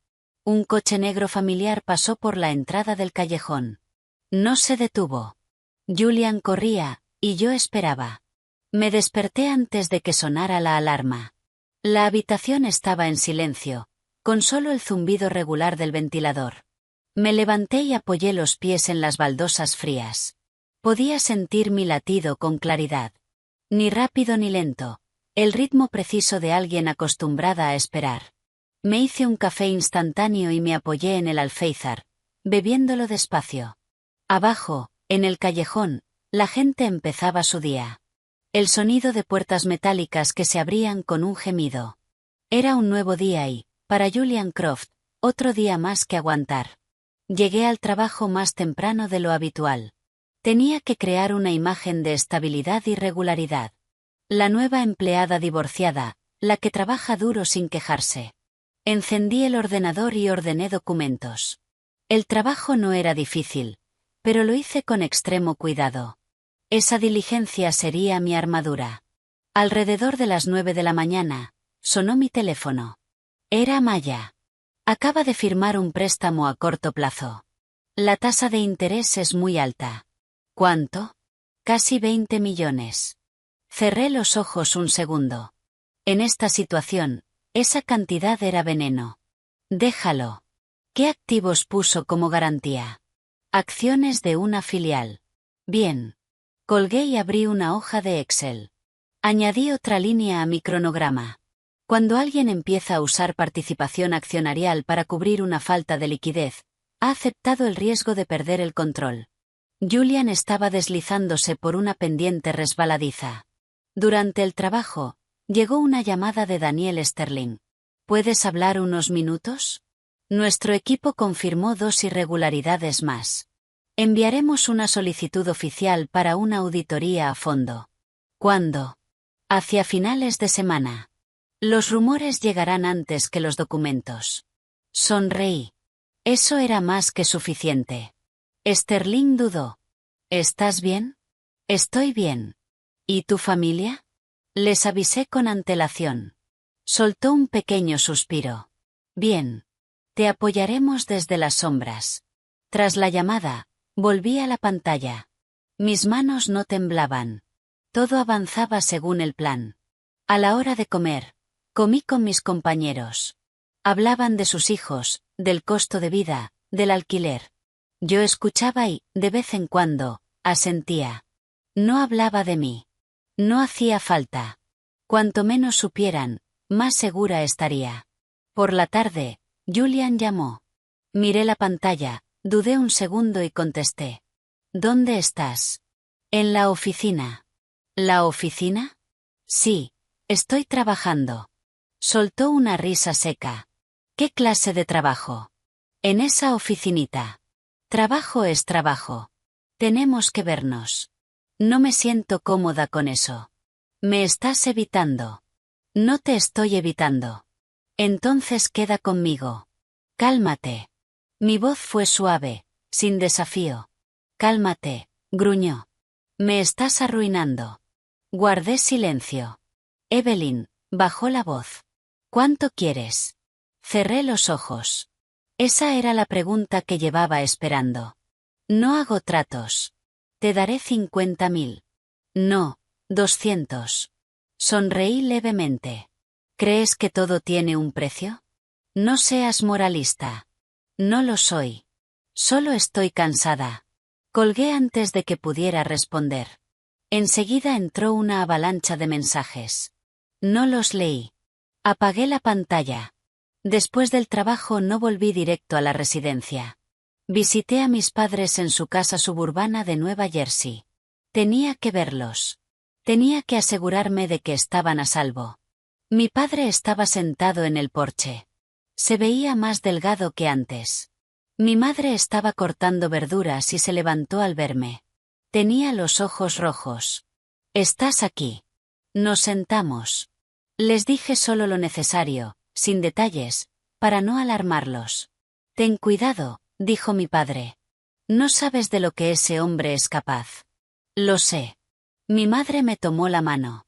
Un coche negro familiar pasó por la entrada del callejón. No se detuvo. Julian corría, y yo esperaba. Me desperté antes de que sonara la alarma. La habitación estaba en silencio, con solo el zumbido regular del ventilador. Me levanté y apoyé los pies en las baldosas frías. Podía sentir mi latido con claridad. Ni rápido ni lento, el ritmo preciso de alguien acostumbrada a esperar. Me hice un café instantáneo y me apoyé en el alféizar, bebiéndolo despacio. Abajo, en el callejón, la gente empezaba su día. El sonido de puertas metálicas que se abrían con un gemido. Era un nuevo día y, para Julian Croft, otro día más que aguantar. Llegué al trabajo más temprano de lo habitual. Tenía que crear una imagen de estabilidad y regularidad. La nueva empleada divorciada, la que trabaja duro sin quejarse. Encendí el ordenador y ordené documentos. El trabajo no era difícil, pero lo hice con extremo cuidado. Esa diligencia sería mi armadura. Alrededor de las 9 de la mañana, sonó mi teléfono. Era Maya. Acaba de firmar un préstamo a corto plazo. La tasa de interés es muy alta. ¿Cuánto? Casi 20 millones. Cerré los ojos un segundo. En esta situación, esa cantidad era veneno. Déjalo. ¿Qué activos puso como garantía? Acciones de una filial. Bien. Colgué y abrí una hoja de Excel. Añadí otra línea a mi cronograma. Cuando alguien empieza a usar participación accionarial para cubrir una falta de liquidez, ha aceptado el riesgo de perder el control. Julian estaba deslizándose por una pendiente resbaladiza. Durante el trabajo, llegó una llamada de Daniel Sterling. ¿Puedes hablar unos minutos? Nuestro equipo confirmó 2 irregularidades más. Enviaremos una solicitud oficial para una auditoría a fondo. ¿Cuándo? Hacia finales de semana. Los rumores llegarán antes que los documentos. Sonreí. Eso era más que suficiente. Sterling dudó. ¿Estás bien? Estoy bien. ¿Y tu familia? Les avisé con antelación. Soltó un pequeño suspiro. Bien. Te apoyaremos desde las sombras. Tras la llamada, volví a la pantalla. Mis manos no temblaban. Todo avanzaba según el plan. A la hora de comer, comí con mis compañeros. Hablaban de sus hijos, del costo de vida, del alquiler. Yo escuchaba y, de vez en cuando, asentía. No hablaba de mí. No hacía falta. Cuanto menos supieran, más segura estaría. Por la tarde, Julian llamó. Miré la pantalla, dudé un segundo y contesté. ¿Dónde estás? En la oficina. ¿La oficina? Sí, estoy trabajando. Soltó una risa seca. ¿Qué clase de trabajo? En esa oficinita. Trabajo es trabajo. Tenemos que vernos. No me siento cómoda con eso. Me estás evitando. No te estoy evitando. Entonces queda conmigo. Cálmate. Mi voz fue suave, sin desafío. Cálmate, gruñó. Me estás arruinando. Guardé silencio. Evelyn, Bajó la voz. ¿Cuánto quieres? Cerré los ojos. Esa era la pregunta que llevaba esperando. No hago tratos. Te daré 50.000. No, 200. Sonreí levemente. ¿Crees que todo tiene un precio? No seas moralista. No lo soy. Solo estoy cansada. Colgué antes de que pudiera responder. Enseguida entró una avalancha de mensajes. No los leí. Apagué la pantalla. Después del trabajo no volví directo a la residencia. Visité a mis padres en su casa suburbana de Nueva Jersey. Tenía que verlos. Tenía que asegurarme de que estaban a salvo. Mi padre estaba sentado en el porche. Se veía más delgado que antes. Mi madre estaba cortando verduras y se levantó al verme. Tenía los ojos rojos. «¿Estás aquí?» Nos sentamos. Les dije solo lo necesario, sin detalles, para no alarmarlos. «Ten cuidado», dijo mi padre. «No sabes de lo que ese hombre es capaz». «Lo sé». Mi madre me tomó la mano.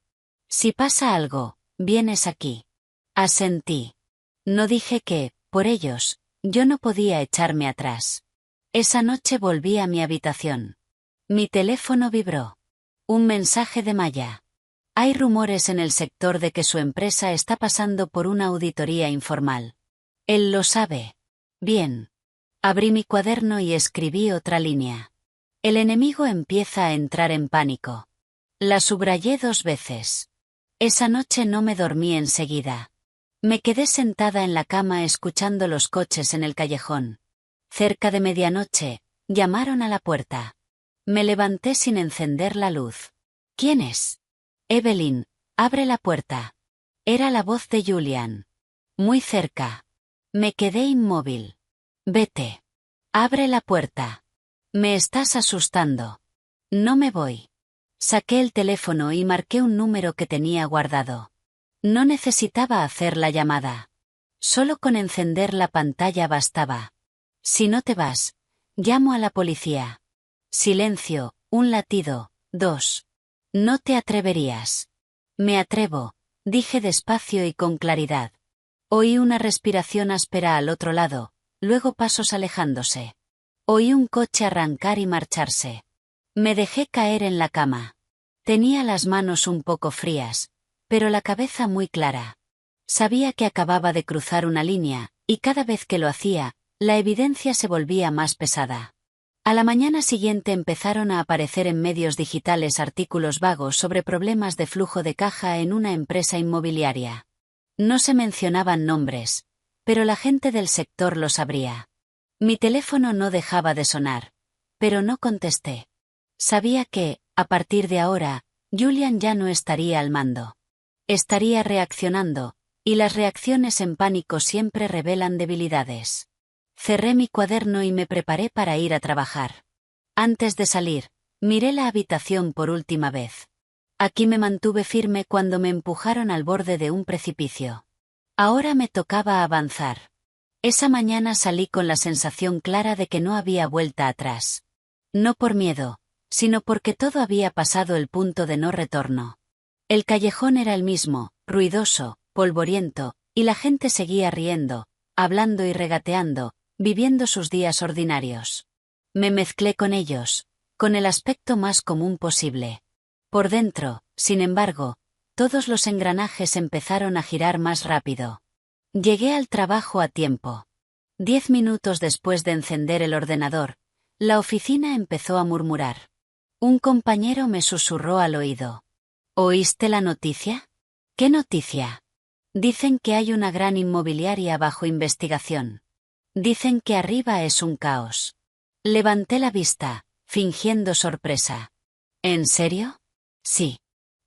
«Si pasa algo, vienes aquí». Asentí. No dije que, por ellos, yo no podía echarme atrás. Esa noche volví a mi habitación. Mi teléfono vibró. Un mensaje de Maya. Hay rumores en el sector de que su empresa está pasando por una auditoría informal. Él lo sabe. Bien. Abrí mi cuaderno y escribí otra línea. El enemigo empieza a entrar en pánico. La subrayé 2 veces. Esa noche no me dormí enseguida. Me quedé sentada en la cama escuchando los coches en el callejón. Cerca de medianoche, llamaron a la puerta. Me levanté sin encender la luz. ¿Quién es? Evelyn, abre la puerta. Era la voz de Julian. Muy cerca. Me quedé inmóvil. Vete. Abre la puerta. Me estás asustando. No me voy. Saqué el teléfono y marqué un número que tenía guardado. No necesitaba hacer la llamada. Solo con encender la pantalla bastaba. Si no te vas, llamo a la policía. Silencio, un latido, 2. No te atreverías. Me atrevo, dije despacio y con claridad. Oí una respiración áspera al otro lado, luego pasos alejándose. Oí un coche arrancar y marcharse. Me dejé caer en la cama. Tenía las manos un poco frías, pero la cabeza muy clara. Sabía que acababa de cruzar una línea, y cada vez que lo hacía, la evidencia se volvía más pesada. A la mañana siguiente empezaron a aparecer en medios digitales artículos vagos sobre problemas de flujo de caja en una empresa inmobiliaria. No se mencionaban nombres, pero la gente del sector lo sabría. Mi teléfono no dejaba de sonar, pero no contesté. Sabía que, a partir de ahora, Julian ya no estaría al mando. Estaría reaccionando, y las reacciones en pánico siempre revelan debilidades. Cerré mi cuaderno y me preparé para ir a trabajar. Antes de salir, miré la habitación por última vez. Aquí me mantuve firme cuando me empujaron al borde de un precipicio. Ahora me tocaba avanzar. Esa mañana salí con la sensación clara de que no había vuelta atrás. No por miedo, sino porque todo había pasado el punto de no retorno. El callejón era el mismo, ruidoso, polvoriento, y la gente seguía riendo, hablando y regateando, viviendo sus días ordinarios. Me mezclé con ellos, con el aspecto más común posible. Por dentro, sin embargo, todos los engranajes empezaron a girar más rápido. Llegué al trabajo a tiempo. 10 minutos después de encender el ordenador, la oficina empezó a murmurar. Un compañero me susurró al oído. ¿Oíste la noticia? ¿Qué noticia? Dicen que hay una gran inmobiliaria bajo investigación. Dicen que arriba es un caos. Levanté la vista, fingiendo sorpresa. ¿En serio? Sí.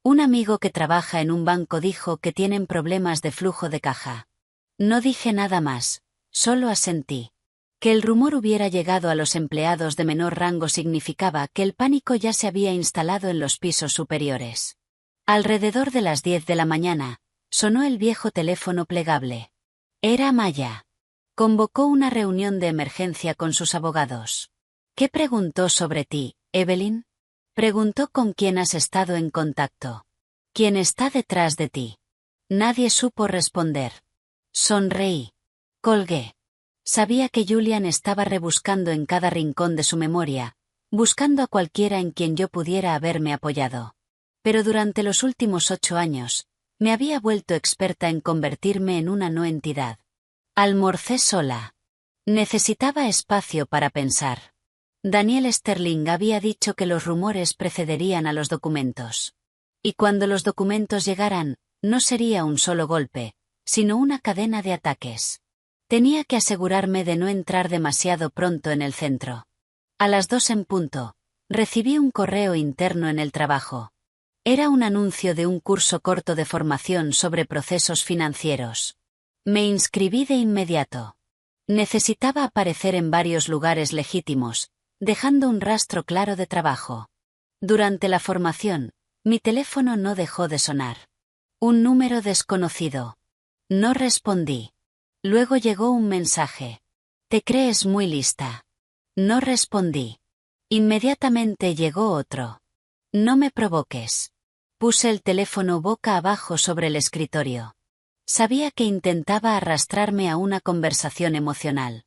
Un amigo que trabaja en un banco dijo que tienen problemas de flujo de caja. No dije nada más, solo asentí. Que el rumor hubiera llegado a los empleados de menor rango significaba que el pánico ya se había instalado en los pisos superiores. Alrededor de las 10 de la mañana, sonó el viejo teléfono plegable. Era Maya. Convocó una reunión de emergencia con sus abogados. ¿Qué preguntó sobre ti, Evelyn? Preguntó con quién has estado en contacto. ¿Quién está detrás de ti? Nadie supo responder. Sonreí. Colgué. Sabía que Julian estaba rebuscando en cada rincón de su memoria, buscando a cualquiera en quien yo pudiera haberme apoyado. Pero durante los últimos 8 años, me había vuelto experta en convertirme en una no entidad. Almorcé sola. Necesitaba espacio para pensar. Daniel Sterling había dicho que los rumores precederían a los documentos. Y cuando los documentos llegaran, no sería un solo golpe, sino una cadena de ataques. Tenía que asegurarme de no entrar demasiado pronto en el centro. A las 2 en punto, recibí un correo interno en el trabajo. Era un anuncio de un curso corto de formación sobre procesos financieros. Me inscribí de inmediato. Necesitaba aparecer en varios lugares legítimos, dejando un rastro claro de trabajo. Durante la formación, mi teléfono no dejó de sonar. Un número desconocido. No respondí. Luego llegó un mensaje. ¿Te crees muy lista? No respondí. Inmediatamente llegó otro. No me provoques. Puse el teléfono boca abajo sobre el escritorio. Sabía que intentaba arrastrarme a una conversación emocional.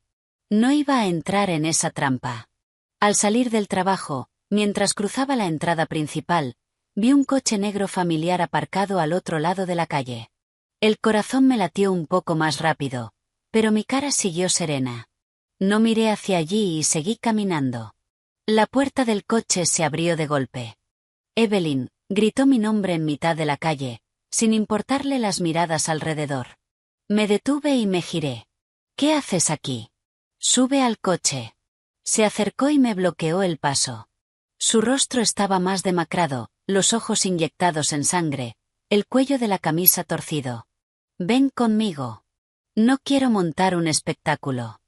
No iba a entrar en esa trampa. Al salir del trabajo, mientras cruzaba la entrada principal, vi un coche negro familiar aparcado al otro lado de la calle. El corazón me latió un poco más rápido, pero mi cara siguió serena. No miré hacia allí y seguí caminando. La puerta del coche se abrió de golpe. Evelyn, gritó mi nombre en mitad de la calle, sin importarle las miradas alrededor. Me detuve y me giré. ¿Qué haces aquí? Sube al coche. Se acercó y me bloqueó el paso. Su rostro estaba más demacrado, los ojos inyectados en sangre, el cuello de la camisa torcido. Ven conmigo. No quiero montar un espectáculo.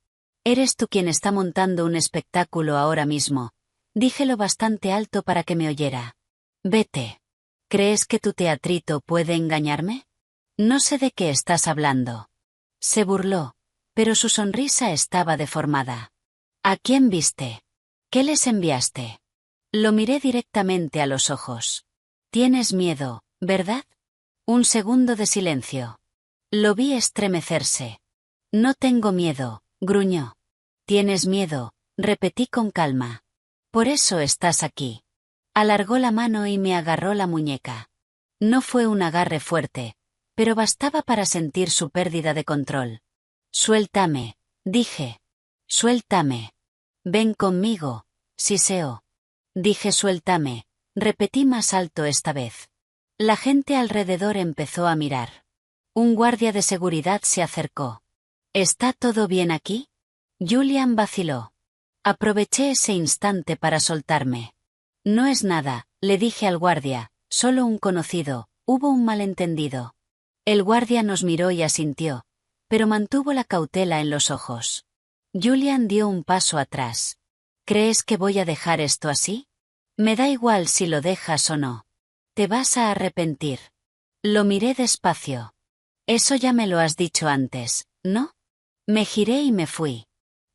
Eres tú quien está montando un espectáculo ahora mismo. Dije lo bastante alto para que me oyera. Vete. ¿Crees que tu teatrito puede engañarme? No sé de qué estás hablando. Se burló, pero su sonrisa estaba deformada. ¿A quién viste? ¿Qué les enviaste? Lo miré directamente a los ojos. Tienes miedo, ¿verdad? Un segundo de silencio. Lo vi estremecerse. No tengo miedo, gruñó. Tienes miedo, repetí con calma. Por eso estás aquí. Alargó la mano y me agarró la muñeca. No fue un agarre fuerte, pero bastaba para sentir su pérdida de control. Suéltame, dije. Suéltame. Ven conmigo, siseó. Dije suéltame, repetí más alto esta vez. La gente alrededor empezó a mirar. Un guardia de seguridad se acercó. ¿Está todo bien aquí? Julian vaciló. Aproveché ese instante para soltarme. No es nada, le dije al guardia, solo un conocido, hubo un malentendido. El guardia nos miró y asintió, pero mantuvo la cautela en los ojos. Julian dio un paso atrás. ¿Crees que voy a dejar esto así? Me da igual si lo dejas o no. Te vas a arrepentir. Lo miré despacio. Eso ya me lo has dicho antes, ¿no? Me giré y me fui.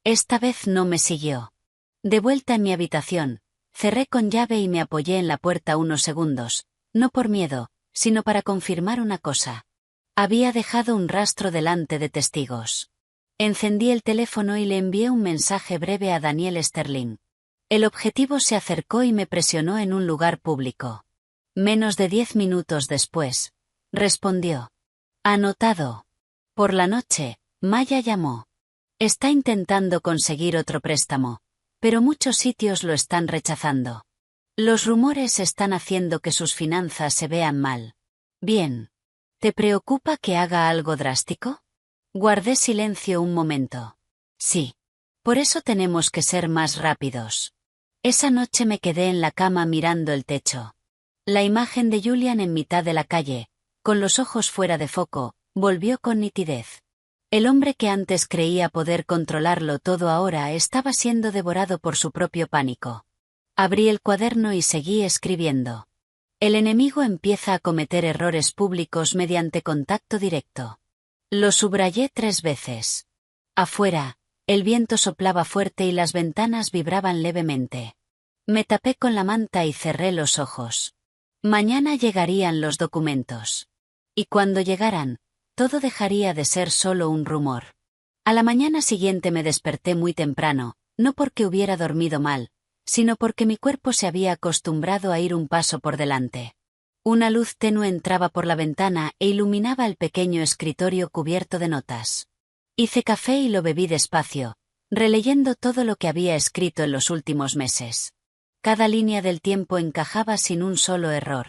Esta vez no me siguió. De vuelta en mi habitación, cerré con llave y me apoyé en la puerta unos segundos, no por miedo, sino para confirmar una cosa. Había dejado un rastro delante de testigos. Encendí el teléfono y le envié un mensaje breve a Daniel Sterling. El objetivo se acercó y me presionó en un lugar público. Menos de 10 minutos después, respondió. Anotado. Por la noche, Maya llamó. Está intentando conseguir otro préstamo, pero muchos sitios lo están rechazando. Los rumores están haciendo que sus finanzas se vean mal. Bien. ¿Te preocupa que haga algo drástico? Guardé silencio un momento. Sí. Por eso tenemos que ser más rápidos. Esa noche me quedé en la cama mirando el techo. La imagen de Julian en mitad de la calle, con los ojos fuera de foco, volvió con nitidez. El hombre que antes creía poder controlarlo todo ahora estaba siendo devorado por su propio pánico. Abrí el cuaderno y seguí escribiendo. El enemigo empieza a cometer errores públicos mediante contacto directo. Lo subrayé 3 veces. Afuera, el viento soplaba fuerte y las ventanas vibraban levemente. Me tapé con la manta y cerré los ojos. Mañana llegarían los documentos. Y cuando llegaran, todo dejaría de ser solo un rumor. A la mañana siguiente me desperté muy temprano, no porque hubiera dormido mal, sino porque mi cuerpo se había acostumbrado a ir un paso por delante. Una luz tenue entraba por la ventana e iluminaba el pequeño escritorio cubierto de notas. Hice café y lo bebí despacio, releyendo todo lo que había escrito en los últimos meses. Cada línea del tiempo encajaba sin un solo error.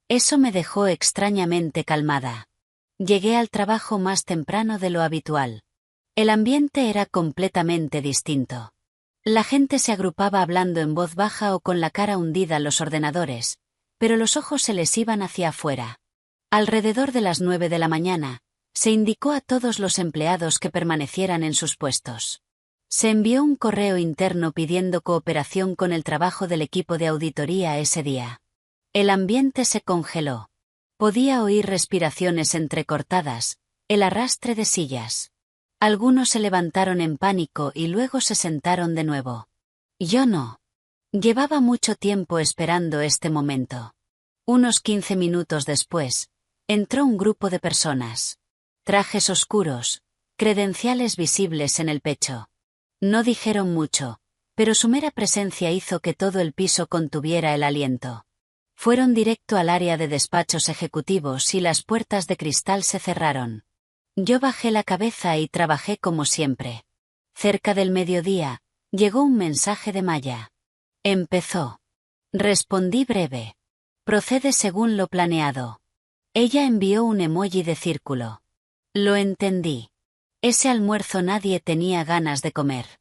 Eso me dejó extrañamente calmada. Llegué al trabajo más temprano de lo habitual. El ambiente era completamente distinto. La gente se agrupaba hablando en voz baja o con la cara hundida en los ordenadores, pero los ojos se les iban hacia afuera. Alrededor de las 9 de la mañana, se indicó a todos los empleados que permanecieran en sus puestos. Se envió un correo interno pidiendo cooperación con el trabajo del equipo de auditoría ese día. El ambiente se congeló. Podía oír respiraciones entrecortadas, el arrastre de sillas. Algunos se levantaron en pánico y luego se sentaron de nuevo. Yo no. Llevaba mucho tiempo esperando este momento. Unos 15 minutos después, entró un grupo de personas. Trajes oscuros, credenciales visibles en el pecho. No dijeron mucho, pero su mera presencia hizo que todo el piso contuviera el aliento. Fueron directo al área de despachos ejecutivos y las puertas de cristal se cerraron. Yo bajé la cabeza y trabajé como siempre. Cerca del mediodía, llegó un mensaje de Maya. Empezó. Respondí breve. Procede según lo planeado. Ella envió un emoji de círculo. Lo entendí. Ese almuerzo nadie tenía ganas de comer.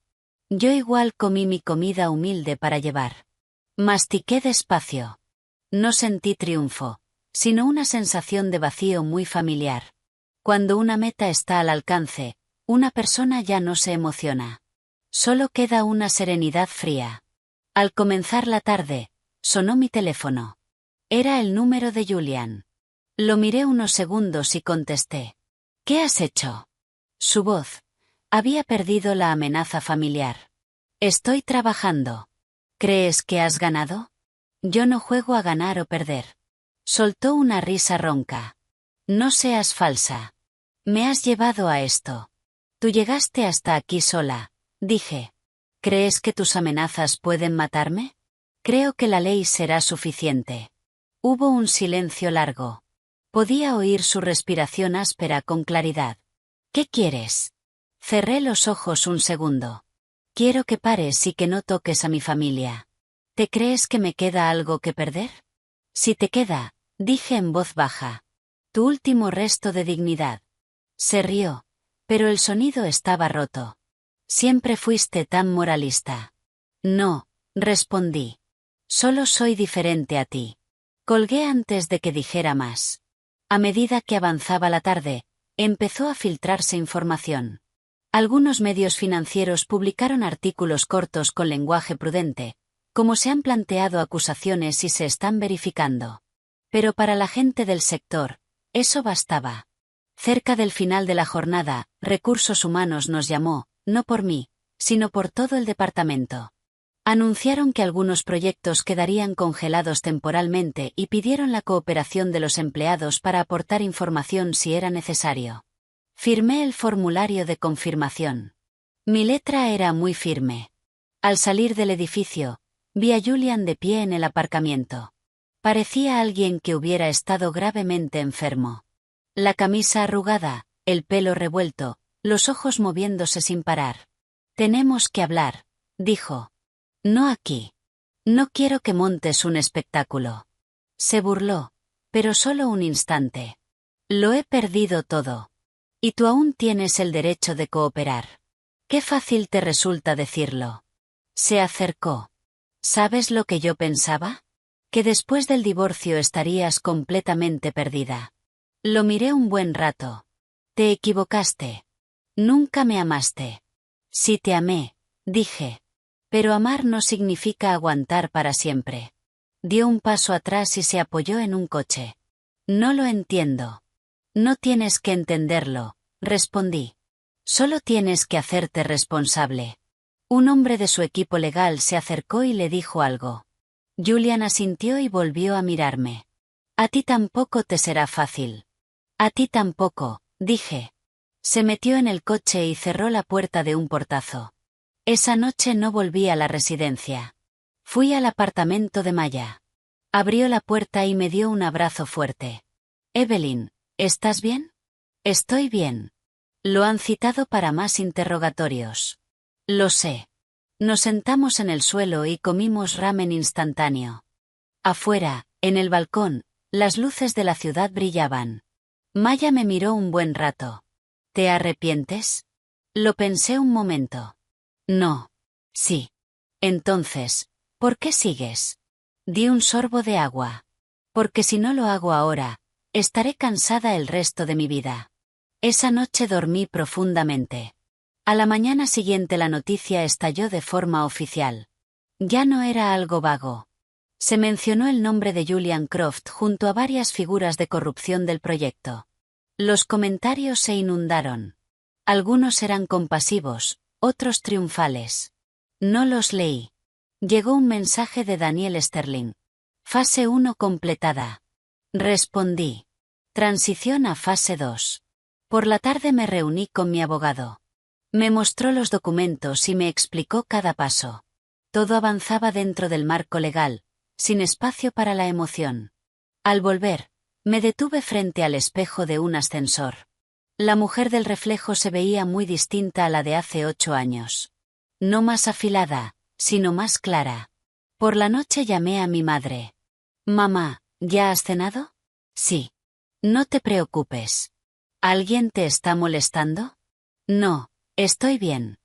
Yo igual comí mi comida humilde para llevar. Mastiqué despacio. No sentí triunfo, sino una sensación de vacío muy familiar. Cuando una meta está al alcance, una persona ya no se emociona. Solo queda una serenidad fría. Al comenzar la tarde, sonó mi teléfono. Era el número de Julian. Lo miré unos segundos y contesté. ¿Qué has hecho? Su voz. Había perdido la amenaza familiar. Estoy trabajando. ¿Crees que has ganado? Yo no juego a ganar o perder. Soltó una risa ronca. No seas falsa. Me has llevado a esto. Tú llegaste hasta aquí sola, dije. ¿Crees que tus amenazas pueden matarme? Creo que la ley será suficiente. Hubo un silencio largo. Podía oír su respiración áspera con claridad. ¿Qué quieres? Cerré los ojos un segundo. Quiero que pares y que no toques a mi familia. ¿Te crees que me queda algo que perder? Si te queda, dije en voz baja. Tu último resto de dignidad. Se rió, pero el sonido estaba roto. Siempre fuiste tan moralista. No, respondí. Solo soy diferente a ti. Colgué antes de que dijera más. A medida que avanzaba la tarde, empezó a filtrarse información. Algunos medios financieros publicaron artículos cortos con lenguaje prudente, como se han planteado acusaciones y se están verificando. Pero para la gente del sector, eso bastaba. Cerca del final de la jornada, Recursos Humanos nos llamó, no por mí, sino por todo el departamento. Anunciaron que algunos proyectos quedarían congelados temporalmente y pidieron la cooperación de los empleados para aportar información si era necesario. Firmé el formulario de confirmación. Mi letra era muy firme. Al salir del edificio, vi a Julian de pie en el aparcamiento. Parecía alguien que hubiera estado gravemente enfermo. La camisa arrugada, el pelo revuelto, los ojos moviéndose sin parar. Tenemos que hablar, dijo. No aquí. No quiero que montes un espectáculo. Se burló, pero solo un instante. Lo he perdido todo. Y tú aún tienes el derecho de cooperar. Qué fácil te resulta decirlo. Se acercó. ¿Sabes lo que yo pensaba? Que después del divorcio estarías completamente perdida. Lo miré un buen rato. Te equivocaste. Nunca me amaste. Sí te amé, dije. Pero amar no significa aguantar para siempre. Dio un paso atrás y se apoyó en un coche. No lo entiendo. No tienes que entenderlo, respondí. Solo tienes que hacerte responsable. Un hombre de su equipo legal se acercó y le dijo algo. Julian asintió y volvió a mirarme. A ti tampoco te será fácil. A ti tampoco, dije. Se metió en el coche y cerró la puerta de un portazo. Esa noche no volví a la residencia. Fui al apartamento de Maya. Abrió la puerta y me dio un abrazo fuerte. Evelyn, ¿estás bien? Estoy bien. Lo han citado para más interrogatorios. Lo sé. Nos sentamos en el suelo y comimos ramen instantáneo. Afuera, en el balcón, las luces de la ciudad brillaban. Maya me miró un buen rato. ¿Te arrepientes? Lo pensé un momento. No. Sí. Entonces, ¿por qué sigues? Di un sorbo de agua. Porque si no lo hago ahora, estaré cansada el resto de mi vida. Esa noche dormí profundamente. A la mañana siguiente la noticia estalló de forma oficial. Ya no era algo vago. Se mencionó el nombre de Julian Croft junto a varias figuras de corrupción del proyecto. Los comentarios se inundaron. Algunos eran compasivos, otros triunfales. No los leí. Llegó un mensaje de Daniel Sterling. Fase 1 completada. Respondí. Transición a fase 2. Por la tarde me reuní con mi abogado. Me mostró los documentos y me explicó cada paso. Todo avanzaba dentro del marco legal, sin espacio para la emoción. Al volver, me detuve frente al espejo de un ascensor. La mujer del reflejo se veía muy distinta a la de hace 8 años. No más afilada, sino más clara. Por la noche llamé a mi madre. Mamá, ¿ya has cenado? Sí. No te preocupes. ¿Alguien te está molestando? No, estoy bien.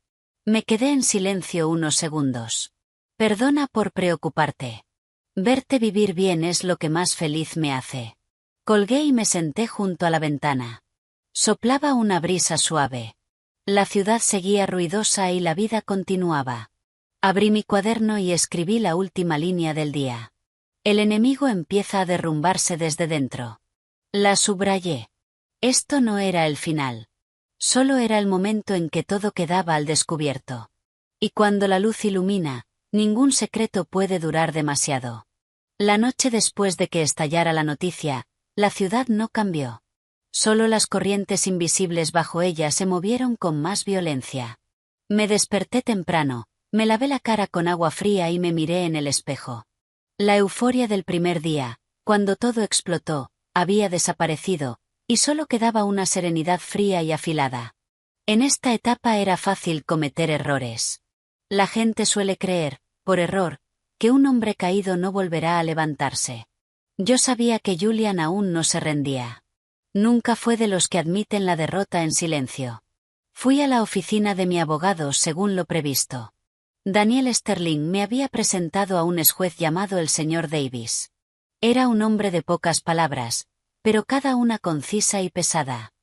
Me quedé en silencio unos segundos. Perdona por preocuparte. Verte vivir bien es lo que más feliz me hace. Colgué y me senté junto a la ventana. Soplaba una brisa suave. La ciudad seguía ruidosa y la vida continuaba. Abrí mi cuaderno y escribí la última línea del día. El enemigo empieza a derrumbarse desde dentro. La subrayé. Esto no era el final. Solo era el momento en que todo quedaba al descubierto. Y cuando la luz ilumina, ningún secreto puede durar demasiado. La noche después de que estallara la noticia, la ciudad no cambió. Solo las corrientes invisibles bajo ella se movieron con más violencia. Me desperté temprano, me lavé la cara con agua fría y me miré en el espejo. La euforia del primer día, cuando todo explotó, había desaparecido, y solo quedaba una serenidad fría y afilada. En esta etapa era fácil cometer errores. La gente suele creer, por error, que un hombre caído no volverá a levantarse. Yo sabía que Julian aún no se rendía. Nunca fue de los que admiten la derrota en silencio. Fui a la oficina de mi abogado según lo previsto. Daniel Sterling me había presentado a un exjuez llamado el señor Davis. Era un hombre de pocas palabras, pero cada una concisa y pesada.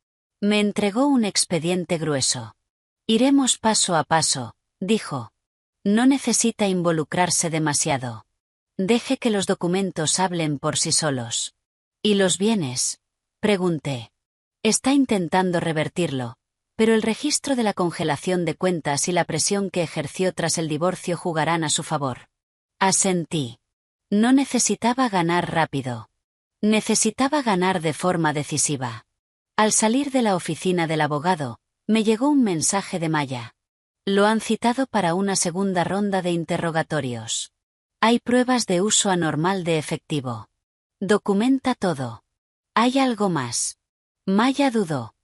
Me entregó un expediente grueso. Iremos paso a paso, dijo. No necesita involucrarse demasiado. Deje que los documentos hablen por sí solos. ¿Y los bienes? Pregunté. Está intentando revertirlo, pero el registro de la congelación de cuentas y la presión que ejerció tras el divorcio jugarán a su favor. Asentí. No necesitaba ganar rápido. Necesitaba ganar de forma decisiva. Al salir de la oficina del abogado, me llegó un mensaje de Maya. Lo han citado para una segunda ronda de interrogatorios. Hay pruebas de uso anormal de efectivo. Documenta todo. ¿Hay algo más? Maya dudó.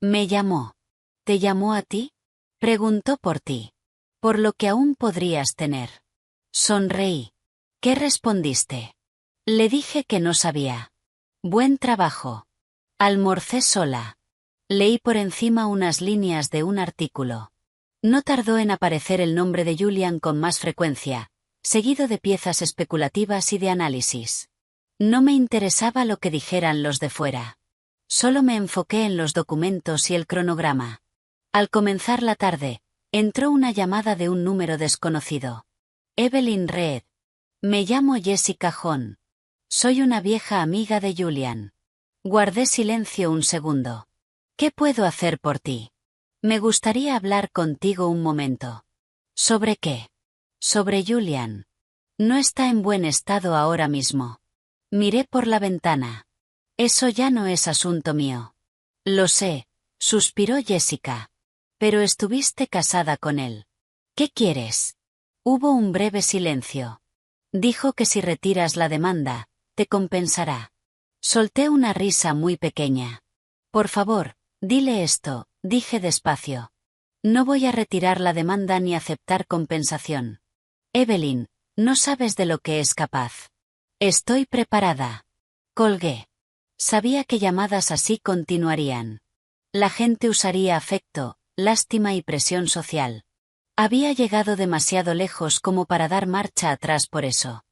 Me llamó. ¿Te llamó a ti? Preguntó por ti. Por lo que aún podrías tener. Sonreí. ¿Qué respondiste? Le dije que no sabía. Buen trabajo. Almorcé sola. Leí por encima unas líneas de un artículo. No tardó en aparecer el nombre de Julian con más frecuencia, seguido de piezas especulativas y de análisis. No me interesaba lo que dijeran los de fuera. Solo me enfoqué en los documentos y el cronograma. Al comenzar la tarde, entró una llamada de un número desconocido. Evelyn Reed. Me llamo Jessica Hahn. Soy una vieja amiga de Julian. Guardé silencio un segundo. ¿Qué puedo hacer por ti? Me gustaría hablar contigo un momento. ¿Sobre qué? Sobre Julian. No está en buen estado ahora mismo. Miré por la ventana. Eso ya no es asunto mío. Lo sé, suspiró Jessica. Pero estuviste casada con él. ¿Qué quieres? Hubo un breve silencio. Dijo que si retiras la demanda, te compensará. Solté una risa muy pequeña. Por favor, dile esto, dije despacio. No voy a retirar la demanda ni aceptar compensación. Evelyn, no sabes de lo que es capaz. Estoy preparada. Colgué. Sabía que llamadas así continuarían. La gente usaría afecto, lástima y presión social. Había llegado demasiado lejos como para dar marcha atrás por eso.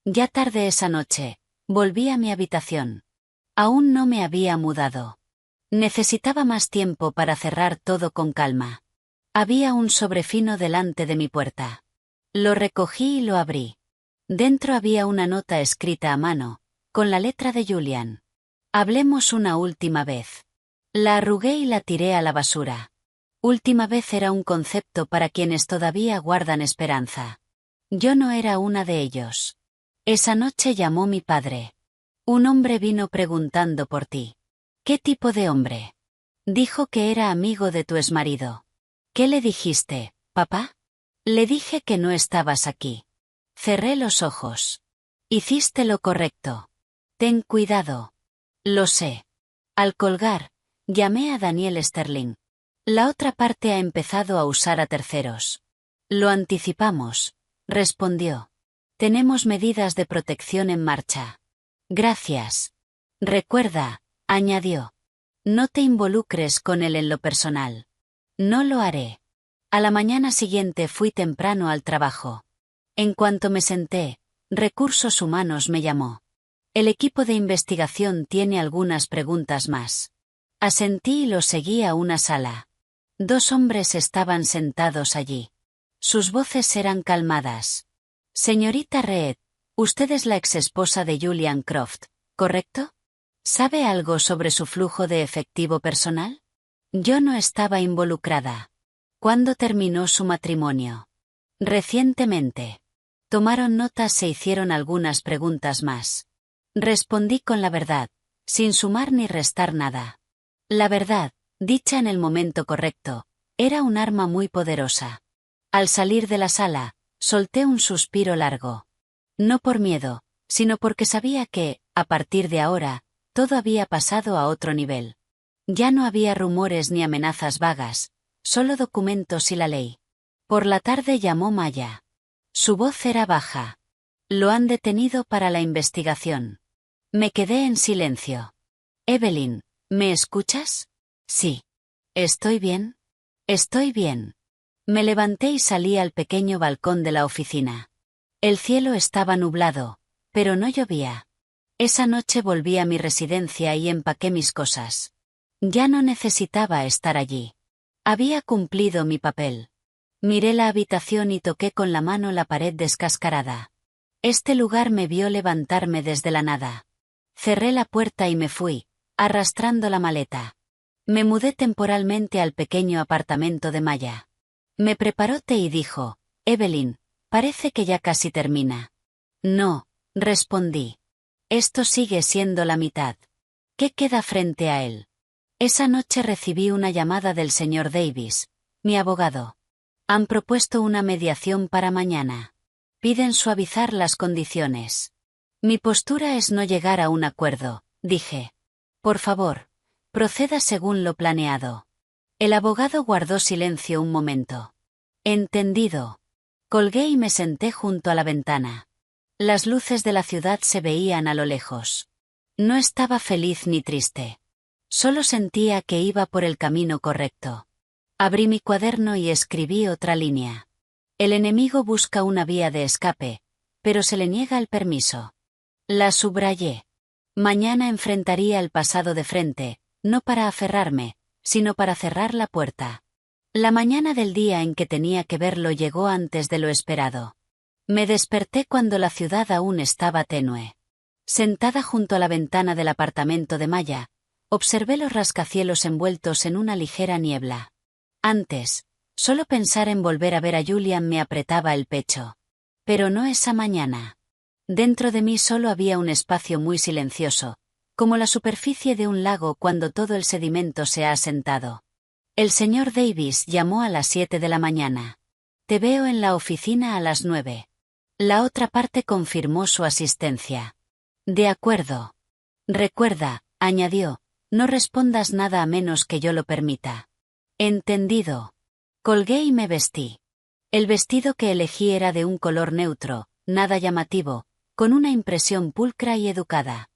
Ya tarde esa noche, volví a mi habitación. Aún no me había mudado. Necesitaba más tiempo para cerrar todo con calma. Había un sobrefino delante de mi puerta. Lo recogí y lo abrí. Dentro había una nota escrita a mano, con la letra de Julian. Hablemos una última vez. La arrugué y la tiré a la basura. Última vez era un concepto para quienes todavía guardan esperanza. Yo no era una de ellos. Esa noche llamó mi padre. Un hombre vino preguntando por ti. ¿Qué tipo de hombre? Dijo que era amigo de tu exmarido. ¿Qué le dijiste, papá? Le dije que no estabas aquí. Cerré los ojos. Hiciste lo correcto. Ten cuidado. Lo sé. Al colgar, llamé a Daniel Sterling. La otra parte ha empezado a usar a terceros. Lo anticipamos, respondió. Tenemos medidas de protección en marcha. Gracias. Recuerda, añadió. No te involucres con él en lo personal. No lo haré. A la mañana siguiente fui temprano al trabajo. En cuanto me senté, Recursos Humanos me llamó. El equipo de investigación tiene algunas preguntas más. Asentí y los seguí a una sala. 2 hombres estaban sentados allí. Sus voces eran calmadas. Señorita Reed, usted es la exesposa de Julian Croft, ¿correcto? ¿Sabe algo sobre su flujo de efectivo personal? Yo no estaba involucrada. ¿Cuándo terminó su matrimonio? Recientemente. Tomaron notas, se hicieron algunas preguntas más. Respondí con la verdad, sin sumar ni restar nada. La verdad, dicha en el momento correcto, era un arma muy poderosa. Al salir de la sala, solté un suspiro largo. No por miedo, sino porque sabía que, a partir de ahora, todo había pasado a otro nivel. Ya no había rumores ni amenazas vagas, solo documentos y la ley. Por la tarde llamó Maya. Su voz era baja. Lo han detenido para la investigación. Me quedé en silencio. Evelyn, ¿me escuchas? Sí. ¿Estoy bien? Estoy bien. Me levanté y salí al pequeño balcón de la oficina. El cielo estaba nublado, pero no llovía. Esa noche volví a mi residencia y empaqué mis cosas. Ya no necesitaba estar allí. Había cumplido mi papel. Miré la habitación y toqué con la mano la pared descascarada. Este lugar me vio levantarme desde la nada. Cerré la puerta y me fui, arrastrando la maleta. Me mudé temporalmente al pequeño apartamento de Maya. Me preparó té y dijo, Evelyn, parece que ya casi termina. No, respondí. Esto sigue siendo la mitad. ¿Qué queda frente a él? Esa noche recibí una llamada del señor Davis, mi abogado. Han propuesto una mediación para mañana. Piden suavizar las condiciones. Mi postura es no llegar a un acuerdo, dije. Por favor, proceda según lo planeado. El abogado guardó silencio un momento. Entendido. Colgué y me senté junto a la ventana. Las luces de la ciudad se veían a lo lejos. No estaba feliz ni triste. Solo sentía que iba por el camino correcto. Abrí mi cuaderno y escribí otra línea. El enemigo busca una vía de escape, pero se le niega el permiso. La subrayé. Mañana enfrentaría el pasado de frente, no para aferrarme, sino para cerrar la puerta. La mañana del día en que tenía que verlo llegó antes de lo esperado. Me desperté cuando la ciudad aún estaba tenue. Sentada junto a la ventana del apartamento de Maya, observé los rascacielos envueltos en una ligera niebla. Antes, solo pensar en volver a ver a Julian me apretaba el pecho. Pero no esa mañana. Dentro de mí solo había un espacio muy silencioso, como la superficie de un lago cuando todo el sedimento se ha asentado. El señor Davis llamó a las 7 de la mañana. Te veo en la oficina a las 9. La otra parte confirmó su asistencia. De acuerdo. Recuerda, añadió, no respondas nada a menos que yo lo permita. Entendido. Colgué y me vestí. El vestido que elegí era de un color neutro, nada llamativo, con una impresión pulcra y educada.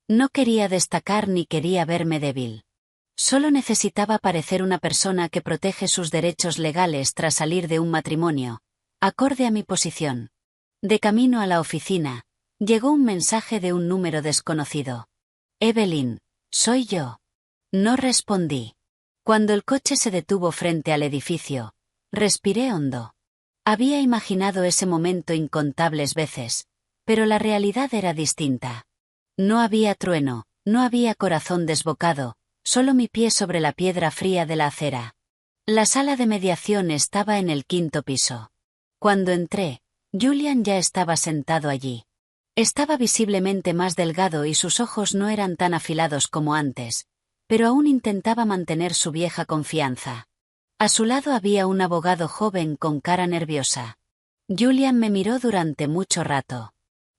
No quería destacar ni quería verme débil. Solo necesitaba parecer una persona que protege sus derechos legales tras salir de un matrimonio, acorde a mi posición. De camino a la oficina, llegó un mensaje de un número desconocido. Evelyn, soy yo. No respondí. Cuando el coche se detuvo frente al edificio, respiré hondo. Había imaginado ese momento incontables veces, pero la realidad era distinta. No había trueno, no había corazón desbocado, solo mi pie sobre la piedra fría de la acera. La sala de mediación estaba en el 5º piso. Cuando entré, Julian ya estaba sentado allí. Estaba visiblemente más delgado y sus ojos no eran tan afilados como antes, pero aún intentaba mantener su vieja confianza. A su lado había un abogado joven con cara nerviosa. Julian me miró durante mucho rato.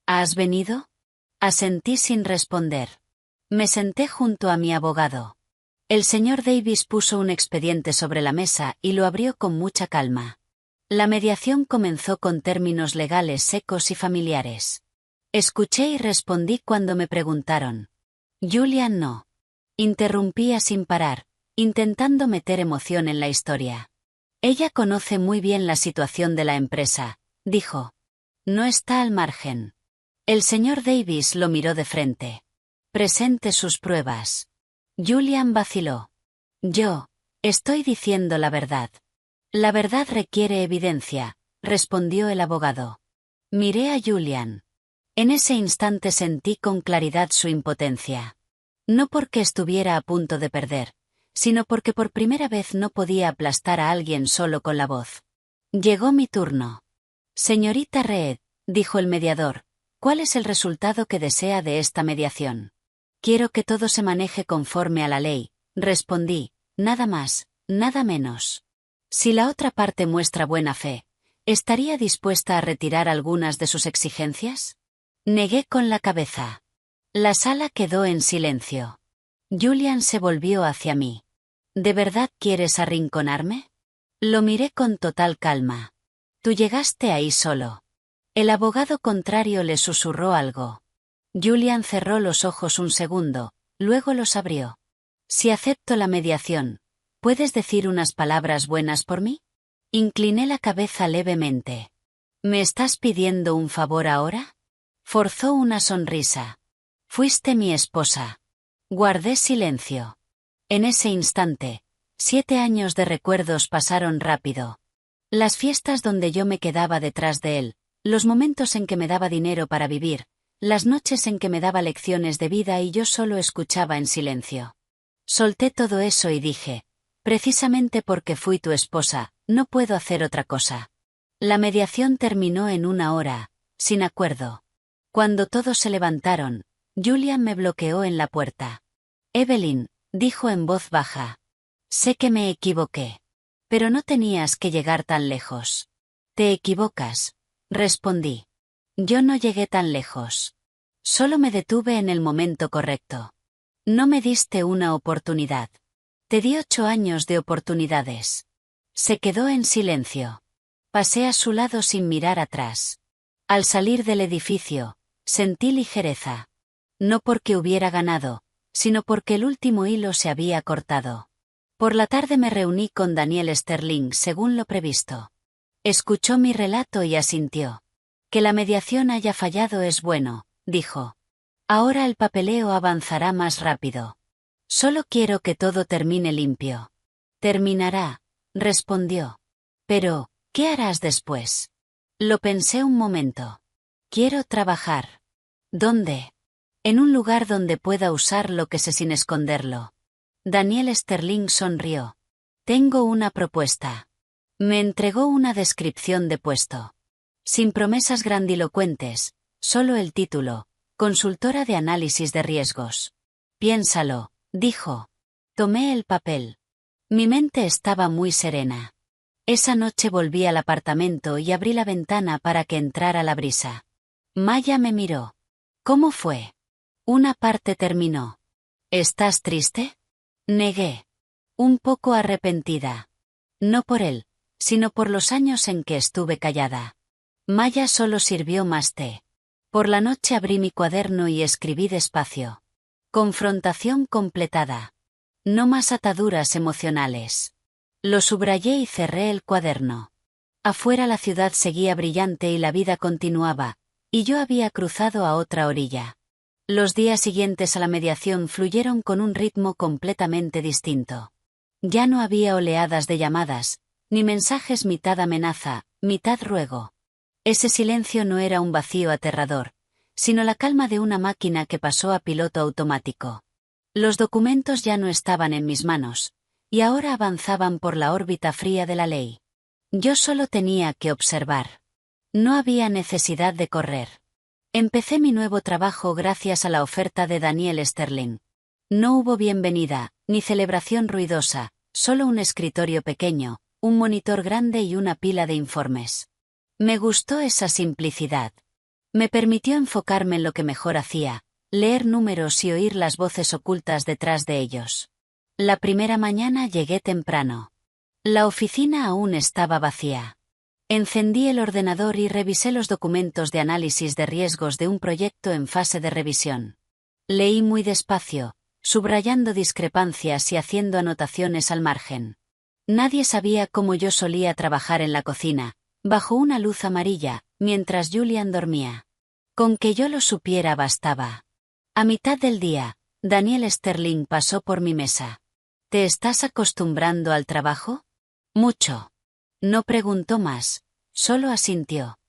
¿Has venido? Asentí sin responder. Me senté junto a mi abogado. El señor Davis puso un expediente sobre la mesa y lo abrió con mucha calma. La mediación comenzó con términos legales secos y familiares. Escuché y respondí cuando me preguntaron. Julian no. Interrumpía sin parar, intentando meter emoción en la historia. Ella conoce muy bien la situación de la empresa, dijo. No está al margen. El señor Davis lo miró de frente. Presente sus pruebas. Julian vaciló. Yo, estoy diciendo la verdad. La verdad requiere evidencia, respondió el abogado. Miré a Julian. En ese instante sentí con claridad su impotencia. No porque estuviera a punto de perder, sino porque por primera vez no podía aplastar a alguien solo con la voz. Llegó mi turno. Señorita Reed, dijo el mediador, ¿cuál es el resultado que desea de esta mediación? Quiero que todo se maneje conforme a la ley, respondí, nada más, nada menos. Si la otra parte muestra buena fe, ¿estaría dispuesta a retirar algunas de sus exigencias? Negué con la cabeza. La sala quedó en silencio. Julian se volvió hacia mí. ¿De verdad quieres arrinconarme? Lo miré con total calma. Tú llegaste ahí solo. El abogado contrario le susurró algo. Julian cerró los ojos un segundo, luego los abrió. Si acepto la mediación, ¿puedes decir unas palabras buenas por mí? Incliné la cabeza levemente. ¿Me estás pidiendo un favor ahora? Forzó una sonrisa. Fuiste mi esposa. Guardé silencio. En ese instante, 7 años de recuerdos pasaron rápido. Las fiestas donde yo me quedaba detrás de él, los momentos en que me daba dinero para vivir, las noches en que me daba lecciones de vida y yo solo escuchaba en silencio. Solté todo eso y dije, precisamente porque fui tu esposa, no puedo hacer otra cosa. La mediación terminó en 1 hora, sin acuerdo. Cuando todos se levantaron, Julian me bloqueó en la puerta. Evelyn, dijo en voz baja. Sé que me equivoqué. Pero no tenías que llegar tan lejos. Te equivocas, respondí. Yo no llegué tan lejos. Solo me detuve en el momento correcto. No me diste una oportunidad. Te di 8 años de oportunidades. Se quedó en silencio. Pasé a su lado sin mirar atrás. Al salir del edificio, sentí ligereza. No porque hubiera ganado, sino porque el último hilo se había cortado. Por la tarde me reuní con Daniel Sterling según lo previsto. Escuchó mi relato y asintió. Que la mediación haya fallado es bueno, dijo. Ahora el papeleo avanzará más rápido. Solo quiero que todo termine limpio. Terminará, respondió. Pero, ¿qué harás después? Lo pensé un momento. Quiero trabajar. ¿Dónde? En un lugar donde pueda usar lo que sé sin esconderlo. Daniel Sterling sonrió. Tengo una propuesta. Me entregó una descripción de puesto. Sin promesas grandilocuentes, solo el título, consultora de análisis de riesgos. Piénsalo, dijo. Tomé el papel. Mi mente estaba muy serena. Esa noche volví al apartamento y abrí la ventana para que entrara la brisa. Maya me miró. ¿Cómo fue? Una parte terminó. ¿Estás triste? Negué. Un poco arrepentida. No por él, sino por los años en que estuve callada. Maya solo sirvió más té. Por la noche abrí mi cuaderno y escribí despacio. Confrontación completada. No más ataduras emocionales. Lo subrayé y cerré el cuaderno. Afuera la ciudad seguía brillante y la vida continuaba, y yo había cruzado a otra orilla. Los días siguientes a la mediación fluyeron con un ritmo completamente distinto. Ya no había oleadas de llamadas, ni mensajes mitad amenaza, mitad ruego. Ese silencio no era un vacío aterrador, sino la calma de una máquina que pasó a piloto automático. Los documentos ya no estaban en mis manos, y ahora avanzaban por la órbita fría de la ley. Yo solo tenía que observar. No había necesidad de correr. Empecé mi nuevo trabajo gracias a la oferta de Daniel Sterling. No hubo bienvenida, ni celebración ruidosa, solo un escritorio pequeño, un monitor grande y una pila de informes. Me gustó esa simplicidad. Me permitió enfocarme en lo que mejor hacía, leer números y oír las voces ocultas detrás de ellos. La primera mañana llegué temprano. La oficina aún estaba vacía. Encendí el ordenador y revisé los documentos de análisis de riesgos de un proyecto en fase de revisión. Leí muy despacio, subrayando discrepancias y haciendo anotaciones al margen. Nadie sabía cómo yo solía trabajar en la cocina, bajo una luz amarilla, mientras Julian dormía. Con que yo lo supiera bastaba. A mitad del día, Daniel Sterling pasó por mi mesa. ¿Te estás acostumbrando al trabajo? Mucho. No preguntó más, solo asintió.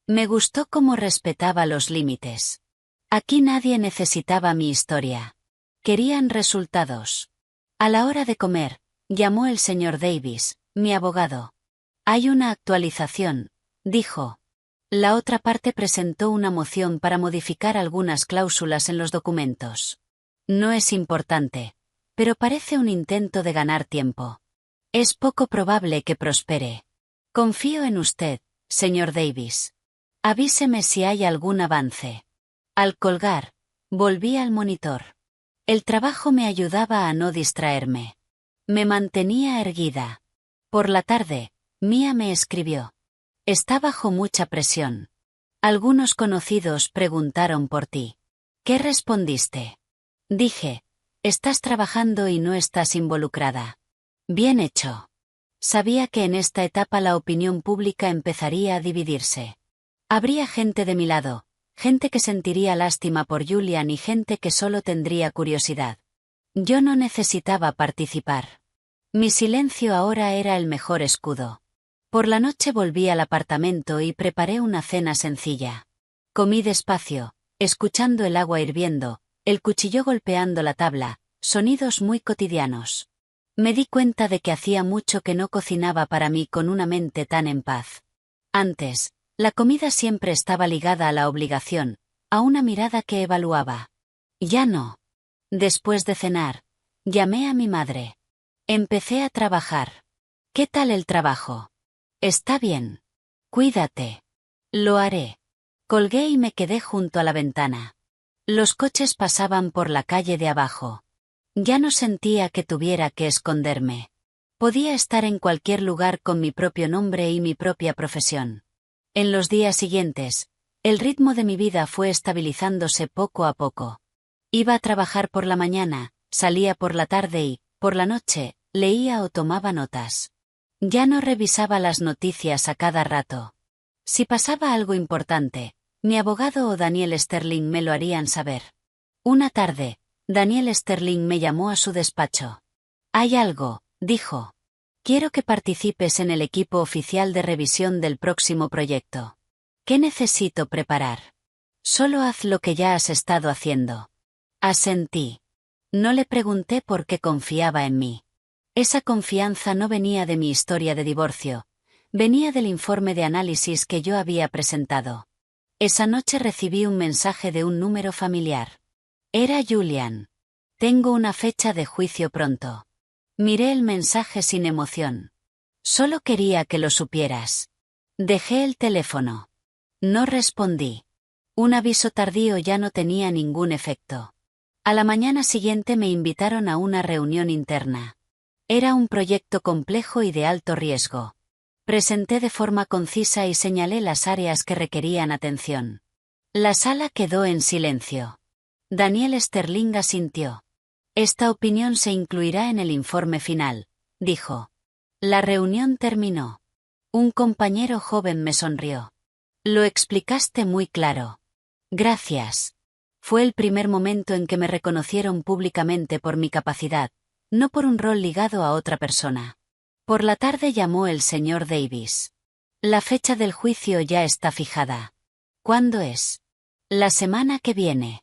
Me gustó cómo respetaba los límites. Aquí nadie necesitaba mi historia. Querían resultados. A la hora de comer, llamó el señor Davis, mi abogado. Hay una actualización, dijo. La otra parte presentó una moción para modificar algunas cláusulas en los documentos. No es importante, pero parece un intento de ganar tiempo. Es poco probable que prospere. Confío en usted, señor Davis. Avíseme si hay algún avance. Al colgar, volví al monitor. El trabajo me ayudaba a no distraerme. Me mantenía erguida. Por la tarde, Mia me escribió. Está bajo mucha presión. Algunos conocidos preguntaron por ti. ¿Qué respondiste? Dije, estás trabajando y no estás involucrada. Bien hecho. Sabía que en esta etapa la opinión pública empezaría a dividirse. Habría gente de mi lado, gente que sentiría lástima por Julian y gente que solo tendría curiosidad. Yo no necesitaba participar. Mi silencio ahora era el mejor escudo. Por la noche volví al apartamento y preparé una cena sencilla. Comí despacio, escuchando el agua hirviendo, el cuchillo golpeando la tabla, sonidos muy cotidianos. Me di cuenta de que hacía mucho que no cocinaba para mí con una mente tan en paz. Antes, la comida siempre estaba ligada a la obligación, a una mirada que evaluaba. Ya no. Después de cenar, llamé a mi madre. Empecé a trabajar. ¿Qué tal el trabajo? Está bien. Cuídate. Lo haré. Colgué y me quedé junto a la ventana. Los coches pasaban por la calle de abajo. Ya no sentía que tuviera que esconderme. Podía estar en cualquier lugar con mi propio nombre y mi propia profesión. En los días siguientes, el ritmo de mi vida fue estabilizándose poco a poco. Iba a trabajar por la mañana, salía por la tarde y, por la noche, leía o tomaba notas. Ya no revisaba las noticias a cada rato. Si pasaba algo importante, mi abogado o Daniel Sterling me lo harían saber. Una tarde, Daniel Sterling me llamó a su despacho. Hay algo, dijo. Quiero que participes en el equipo oficial de revisión del próximo proyecto. ¿Qué necesito preparar? Solo haz lo que ya has estado haciendo. Asentí. No le pregunté por qué confiaba en mí. Esa confianza no venía de mi historia de divorcio, venía del informe de análisis que yo había presentado. Esa noche recibí un mensaje de un número familiar. Era Julian. Tengo una fecha de juicio pronto. Miré el mensaje sin emoción. Solo quería que lo supieras. Dejé el teléfono. No respondí. Un aviso tardío ya no tenía ningún efecto. A la mañana siguiente me invitaron a una reunión interna. Era un proyecto complejo y de alto riesgo. Presenté de forma concisa y señalé las áreas que requerían atención. La sala quedó en silencio. Daniel Sterling asintió. Esta opinión se incluirá en el informe final, dijo. La reunión terminó. Un compañero joven me sonrió. Lo explicaste muy claro. Gracias. Fue el primer momento en que me reconocieron públicamente por mi capacidad, no por un rol ligado a otra persona. Por la tarde llamó el señor Davis. La fecha del juicio ya está fijada. ¿Cuándo es? La semana que viene.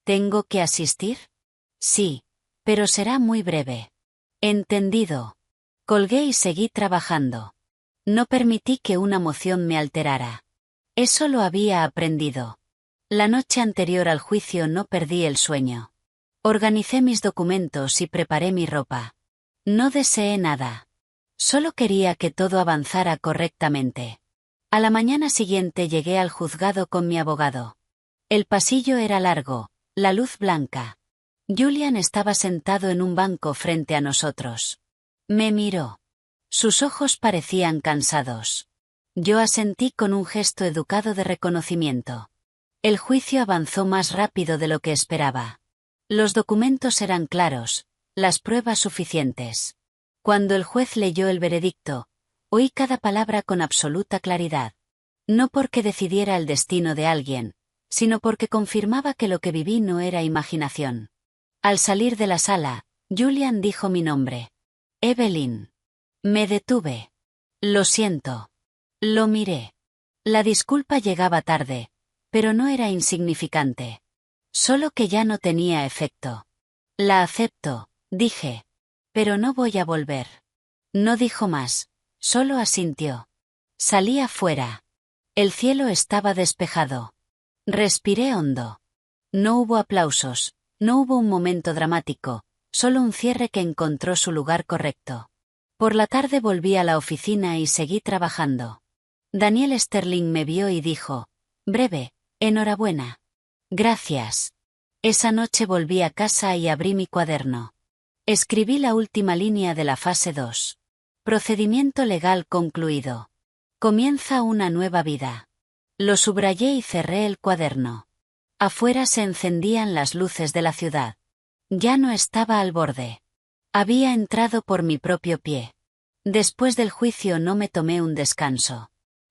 ¿Tengo que asistir? Sí, pero será muy breve. Entendido. Colgué y seguí trabajando. No permití que una emoción me alterara. Eso lo había aprendido. La noche anterior al juicio no perdí el sueño. Organicé mis documentos y preparé mi ropa. No deseé nada. Solo quería que todo avanzara correctamente. A la mañana siguiente llegué al juzgado con mi abogado. El pasillo era largo, la luz blanca. Julian estaba sentado en un banco frente a nosotros. Me miró. Sus ojos parecían cansados. Yo asentí con un gesto educado de reconocimiento. El juicio avanzó más rápido de lo que esperaba. Los documentos eran claros, las pruebas suficientes. Cuando el juez leyó el veredicto, oí cada palabra con absoluta claridad. No porque decidiera el destino de alguien, sino porque confirmaba que lo que viví no era imaginación. Al salir de la sala, Julian dijo mi nombre. Evelyn. Me detuve. Lo siento. Lo miré. La disculpa llegaba tarde, pero no era insignificante. Solo que ya no tenía efecto. La acepto, dije. Pero no voy a volver. No dijo más, solo asintió. Salí afuera. El cielo estaba despejado. Respiré hondo. No hubo aplausos, no hubo un momento dramático, solo un cierre que encontró su lugar correcto. Por la tarde volví a la oficina y seguí trabajando. Daniel Sterling me vio y dijo, breve, enhorabuena. Gracias. Esa noche volví a casa y abrí mi cuaderno. Escribí la última línea de la fase 2. Procedimiento legal concluido. Comienza una nueva vida. Lo subrayé y cerré el cuaderno. Afuera se encendían las luces de la ciudad. Ya no estaba al borde. Había entrado por mi propio pie. Después del juicio no me tomé un descanso.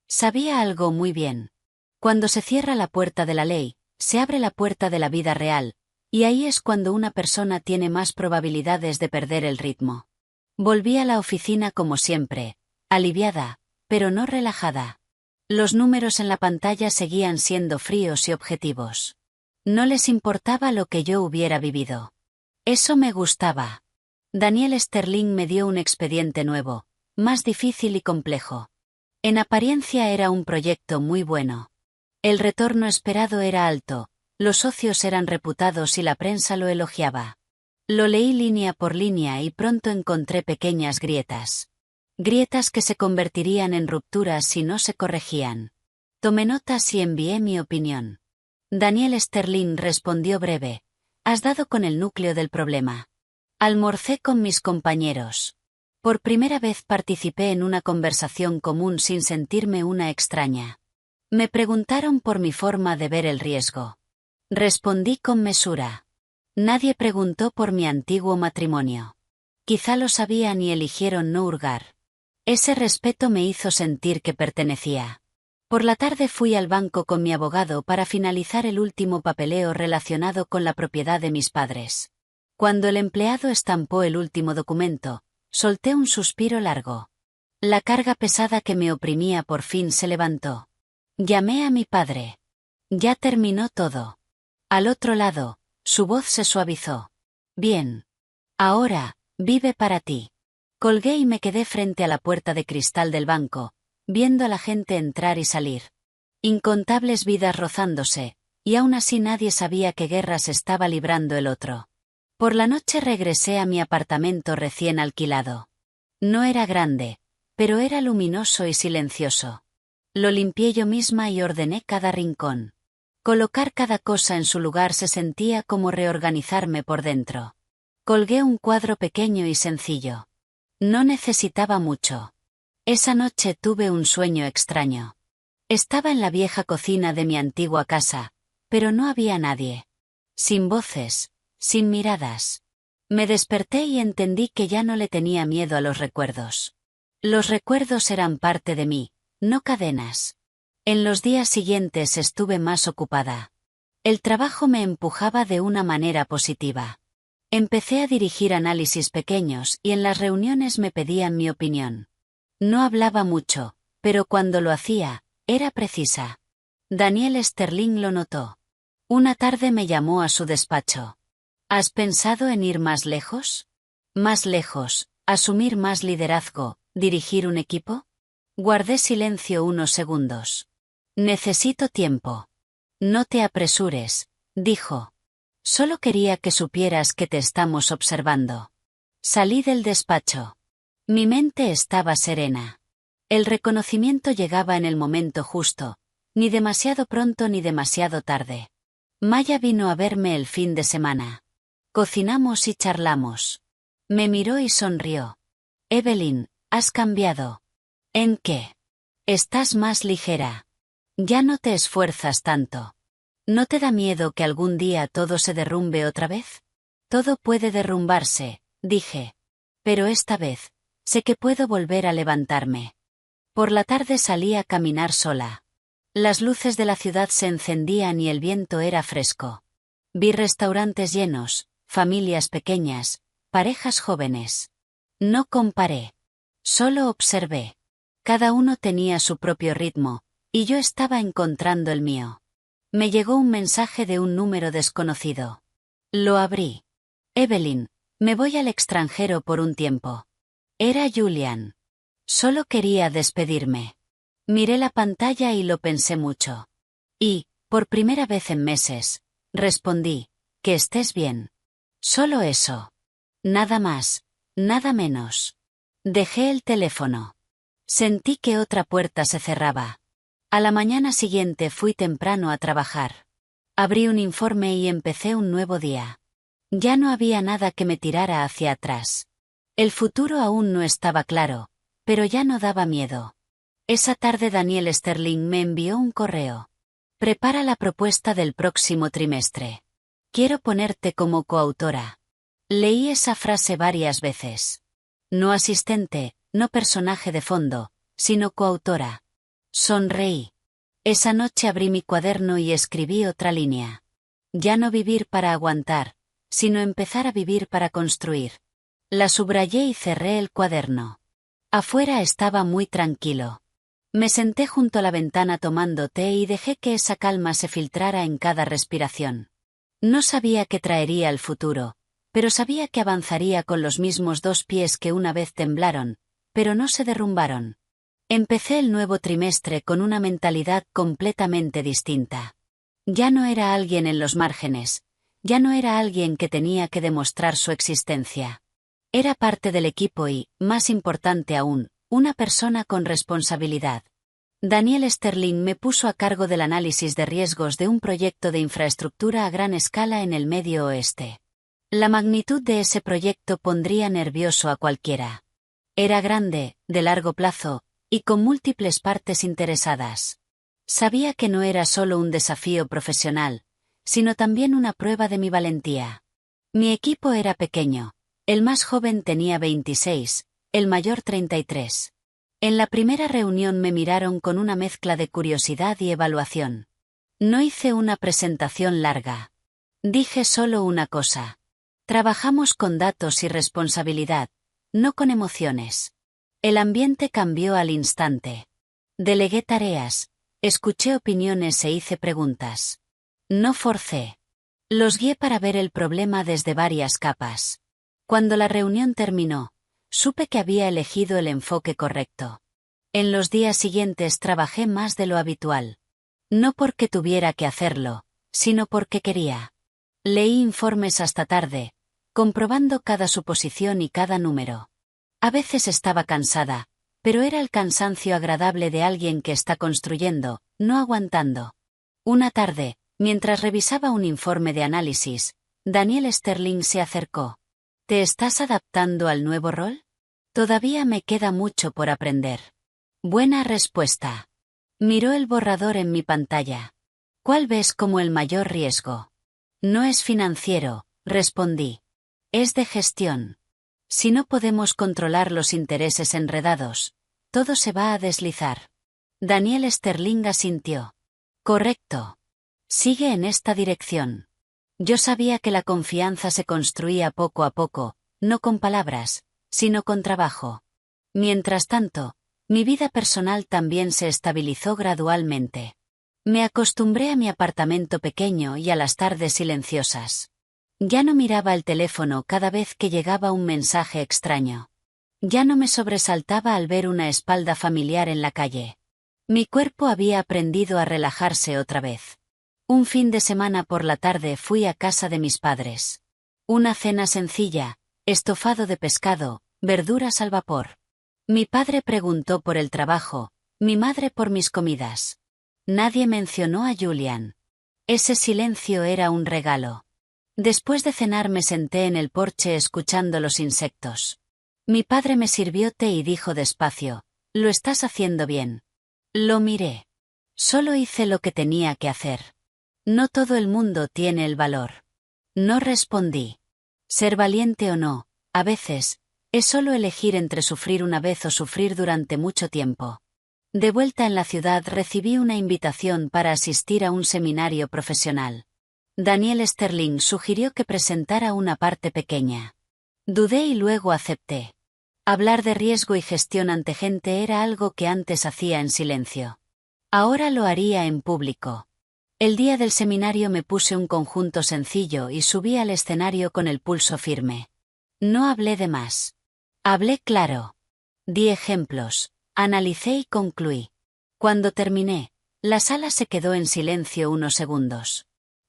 Sabía algo muy bien. Cuando se cierra la puerta de la ley, se abre la puerta de la vida real, y ahí es cuando una persona tiene más probabilidades de perder el ritmo. Volví a la oficina como siempre, aliviada, pero no relajada. Los números en la pantalla seguían siendo fríos y objetivos. No les importaba lo que yo hubiera vivido. Eso me gustaba. Daniel Sterling me dio un expediente nuevo, más difícil y complejo. En apariencia era un proyecto muy bueno. El retorno esperado era alto, los socios eran reputados y la prensa lo elogiaba. Lo leí línea por línea y pronto encontré pequeñas grietas. Grietas que se convertirían en rupturas si no se corregían. Tomé notas y envié mi opinión. Daniel Sterling respondió breve, has dado con el núcleo del problema. Almorcé con mis compañeros. Por primera vez participé en una conversación común sin sentirme una extraña. Me preguntaron por mi forma de ver el riesgo. Respondí con mesura. Nadie preguntó por mi antiguo matrimonio. Quizá lo sabían y eligieron no hurgar. Ese respeto me hizo sentir que pertenecía. Por la tarde fui al banco con mi abogado para finalizar el último papeleo relacionado con la propiedad de mis padres. Cuando el empleado estampó el último documento, solté un suspiro largo. La carga pesada que me oprimía por fin se levantó. Llamé a mi padre. Ya terminó todo. Al otro lado, su voz se suavizó. Bien. Ahora, vive para ti. Colgué y me quedé frente a la puerta de cristal del banco, viendo a la gente entrar y salir. Incontables vidas rozándose, y aún así nadie sabía qué guerras estaba librando el otro. Por la noche regresé a mi apartamento recién alquilado. No era grande, pero era luminoso y silencioso. Lo limpié yo misma y ordené cada rincón. Colocar cada cosa en su lugar se sentía como reorganizarme por dentro. Colgué un cuadro pequeño y sencillo. No necesitaba mucho. Esa noche tuve un sueño extraño. Estaba en la vieja cocina de mi antigua casa, pero no había nadie. Sin voces, sin miradas. Me desperté y entendí que ya no le tenía miedo a los recuerdos. Los recuerdos eran parte de mí, no cadenas. En los días siguientes estuve más ocupada. El trabajo me empujaba de una manera positiva. Empecé a dirigir análisis pequeños y en las reuniones me pedían mi opinión. No hablaba mucho, pero cuando lo hacía, era precisa. Daniel Sterling lo notó. Una tarde me llamó a su despacho. ¿Has pensado en ir más lejos? Más lejos, asumir más liderazgo, dirigir un equipo? Guardé silencio unos segundos. Necesito tiempo. No te apresures, dijo. Solo quería que supieras que te estamos observando. Salí del despacho. Mi mente estaba serena. El reconocimiento llegaba en el momento justo, ni demasiado pronto ni demasiado tarde. Maya vino a verme el fin de semana. Cocinamos y charlamos. Me miró y sonrió. Evelyn, has cambiado. ¿En qué? Estás más ligera. Ya no te esfuerzas tanto. ¿No te da miedo que algún día todo se derrumbe otra vez? Todo puede derrumbarse, dije. Pero esta vez, sé que puedo volver a levantarme. Por la tarde salí a caminar sola. Las luces de la ciudad se encendían y el viento era fresco. Vi restaurantes llenos, familias pequeñas, parejas jóvenes. No comparé. Solo observé. Cada uno tenía su propio ritmo, y yo estaba encontrando el mío. Me llegó un mensaje de un número desconocido. Lo abrí. Evelyn, me voy al extranjero por un tiempo. Era Julian. Solo quería despedirme. Miré la pantalla y lo pensé mucho. Y, por primera vez en meses, respondí, que estés bien. Solo eso. Nada más, nada menos. Dejé el teléfono. Sentí que otra puerta se cerraba. A la mañana siguiente fui temprano a trabajar. Abrí un informe y empecé un nuevo día. Ya no había nada que me tirara hacia atrás. El futuro aún no estaba claro, pero ya no daba miedo. Esa tarde Daniel Sterling me envió un correo. Prepara la propuesta del próximo trimestre. Quiero ponerte como coautora. Leí esa frase varias veces. No asistente, no personaje de fondo, sino coautora. Sonreí. Esa noche abrí mi cuaderno y escribí otra línea. Ya no vivir para aguantar, sino empezar a vivir para construir. La subrayé y cerré el cuaderno. Afuera estaba muy tranquilo. Me senté junto a la ventana tomando té y dejé que esa calma se filtrara en cada respiración. No sabía qué traería el futuro, pero sabía que avanzaría con los mismos dos pies que una vez temblaron, pero no se derrumbaron. Empecé el nuevo trimestre con una mentalidad completamente distinta. Ya no era alguien en los márgenes, ya no era alguien que tenía que demostrar su existencia. Era parte del equipo y, más importante aún, una persona con responsabilidad. Daniel Sterling me puso a cargo del análisis de riesgos de un proyecto de infraestructura a gran escala en el Medio Oeste. La magnitud de ese proyecto pondría nervioso a cualquiera. Era grande, de largo plazo, y con múltiples partes interesadas. Sabía que no era solo un desafío profesional, sino también una prueba de mi valentía. Mi equipo era pequeño. El más joven tenía 26, el mayor 33. En la primera reunión me miraron con una mezcla de curiosidad y evaluación. No hice una presentación larga. Dije solo una cosa. Trabajamos con datos y responsabilidad, no con emociones. El ambiente cambió al instante. Delegué tareas, escuché opiniones e hice preguntas. No forcé. Los guié para ver el problema desde varias capas. Cuando la reunión terminó, supe que había elegido el enfoque correcto. En los días siguientes trabajé más de lo habitual. No porque tuviera que hacerlo, sino porque quería. Leí informes hasta tarde, comprobando cada suposición y cada número. A veces estaba cansada, pero era el cansancio agradable de alguien que está construyendo, no aguantando. Una tarde, mientras revisaba un informe de análisis, Daniel Sterling se acercó. ¿Te estás adaptando al nuevo rol? Todavía me queda mucho por aprender. Buena respuesta. Miró el borrador en mi pantalla. ¿Cuál ves como el mayor riesgo? No es financiero, respondí. Es de gestión. Si no podemos controlar los intereses enredados, todo se va a deslizar. Daniel Sterling asintió. Correcto. Sigue en esta dirección. Yo sabía que la confianza se construía poco a poco, no con palabras, sino con trabajo. Mientras tanto, mi vida personal también se estabilizó gradualmente. Me acostumbré a mi apartamento pequeño y a las tardes silenciosas. Ya no miraba el teléfono cada vez que llegaba un mensaje extraño. Ya no me sobresaltaba al ver una espalda familiar en la calle. Mi cuerpo había aprendido a relajarse otra vez. Un fin de semana por la tarde fui a casa de mis padres. Una cena sencilla, estofado de pescado, verduras al vapor. Mi padre preguntó por el trabajo, mi madre por mis comidas. Nadie mencionó a Julian. Ese silencio era un regalo. Después de cenar me senté en el porche escuchando los insectos. Mi padre me sirvió té y dijo despacio, «Lo estás haciendo bien». Lo miré. Solo hice lo que tenía que hacer. No todo el mundo tiene el valor. No respondí. Ser valiente o no, a veces, es solo elegir entre sufrir una vez o sufrir durante mucho tiempo. De vuelta en la ciudad recibí una invitación para asistir a un seminario profesional. Daniel Sterling sugirió que presentara una parte pequeña. Dudé y luego acepté. Hablar de riesgo y gestión ante gente era algo que antes hacía en silencio. Ahora lo haría en público. El día del seminario me puse un conjunto sencillo y subí al escenario con el pulso firme. No hablé de más. Hablé claro. Di ejemplos, analicé y concluí. Cuando terminé, la sala se quedó en silencio unos segundos.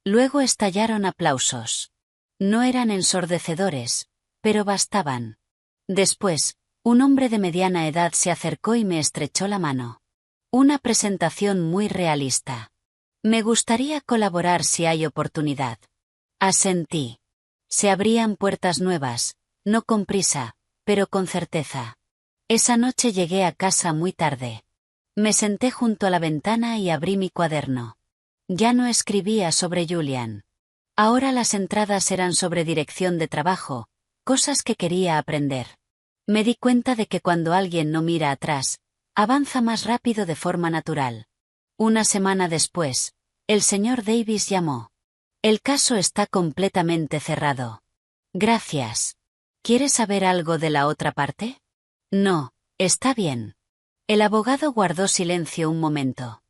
Luego estallaron aplausos. No eran ensordecedores, pero bastaban. Después, un hombre de mediana edad se acercó y me estrechó la mano. Una presentación muy realista. Me gustaría colaborar si hay oportunidad. Asentí. Se abrían puertas nuevas, no con prisa, pero con certeza. Esa noche llegué a casa muy tarde. Me senté junto a la ventana y abrí mi cuaderno. Ya no escribía sobre Julian. Ahora las entradas eran sobre dirección de trabajo, cosas que quería aprender. Me di cuenta de que cuando alguien no mira atrás, avanza más rápido de forma natural. Una semana después, el señor Davis llamó. El caso está completamente cerrado. Gracias. ¿Quieres saber algo de la otra parte? No, está bien. El abogado guardó silencio un momento.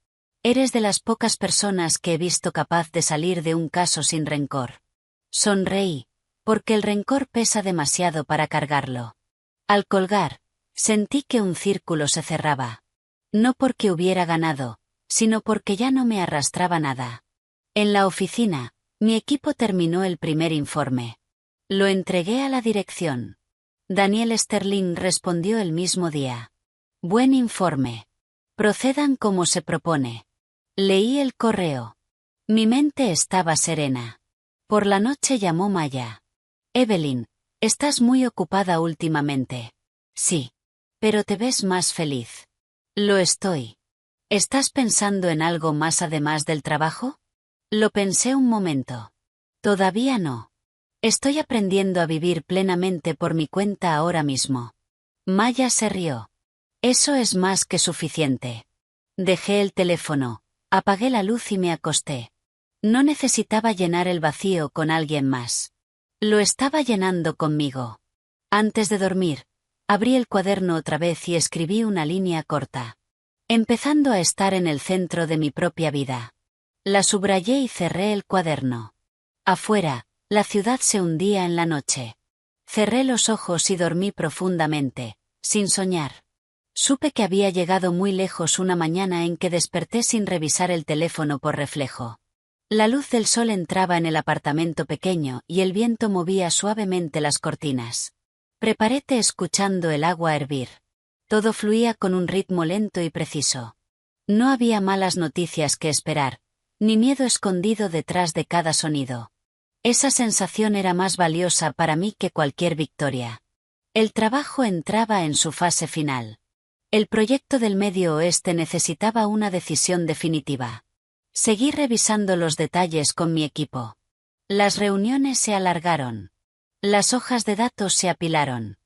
Eres de las pocas personas que he visto capaz de salir de un caso sin rencor. Sonreí, porque el rencor pesa demasiado para cargarlo. Al colgar, sentí que un círculo se cerraba. No porque hubiera ganado, sino porque ya no me arrastraba nada. En la oficina, mi equipo terminó el primer informe. Lo entregué a la dirección. Daniel Sterling respondió el mismo día. Buen informe. Procedan como se propone. Leí el correo. Mi mente estaba serena. Por la noche llamó Maya. Evelyn, estás muy ocupada últimamente. Sí. Pero te ves más feliz. Lo estoy. ¿Estás pensando en algo más además del trabajo? Lo pensé un momento. Todavía no. Estoy aprendiendo a vivir plenamente por mi cuenta ahora mismo. Maya se rió. Eso es más que suficiente. Dejé el teléfono, apagué la luz y me acosté. No necesitaba llenar el vacío con alguien más. Lo estaba llenando conmigo. Antes de dormir, abrí el cuaderno otra vez y escribí una línea corta. Empezando a estar en el centro de mi propia vida. La subrayé y cerré el cuaderno. Afuera, la ciudad se hundía en la noche. Cerré los ojos y dormí profundamente, sin soñar. Supe que había llegado muy lejos una mañana en que desperté sin revisar el teléfono por reflejo. La luz del sol entraba en el apartamento pequeño y el viento movía suavemente las cortinas. Preparé té escuchando el agua hervir. Todo fluía con un ritmo lento y preciso. No había malas noticias que esperar, ni miedo escondido detrás de cada sonido. Esa sensación era más valiosa para mí que cualquier victoria. El trabajo entraba en su fase final. El proyecto del Medio Oeste necesitaba una decisión definitiva. Seguí revisando los detalles con mi equipo. Las reuniones se alargaron. Las hojas de datos se apilaron.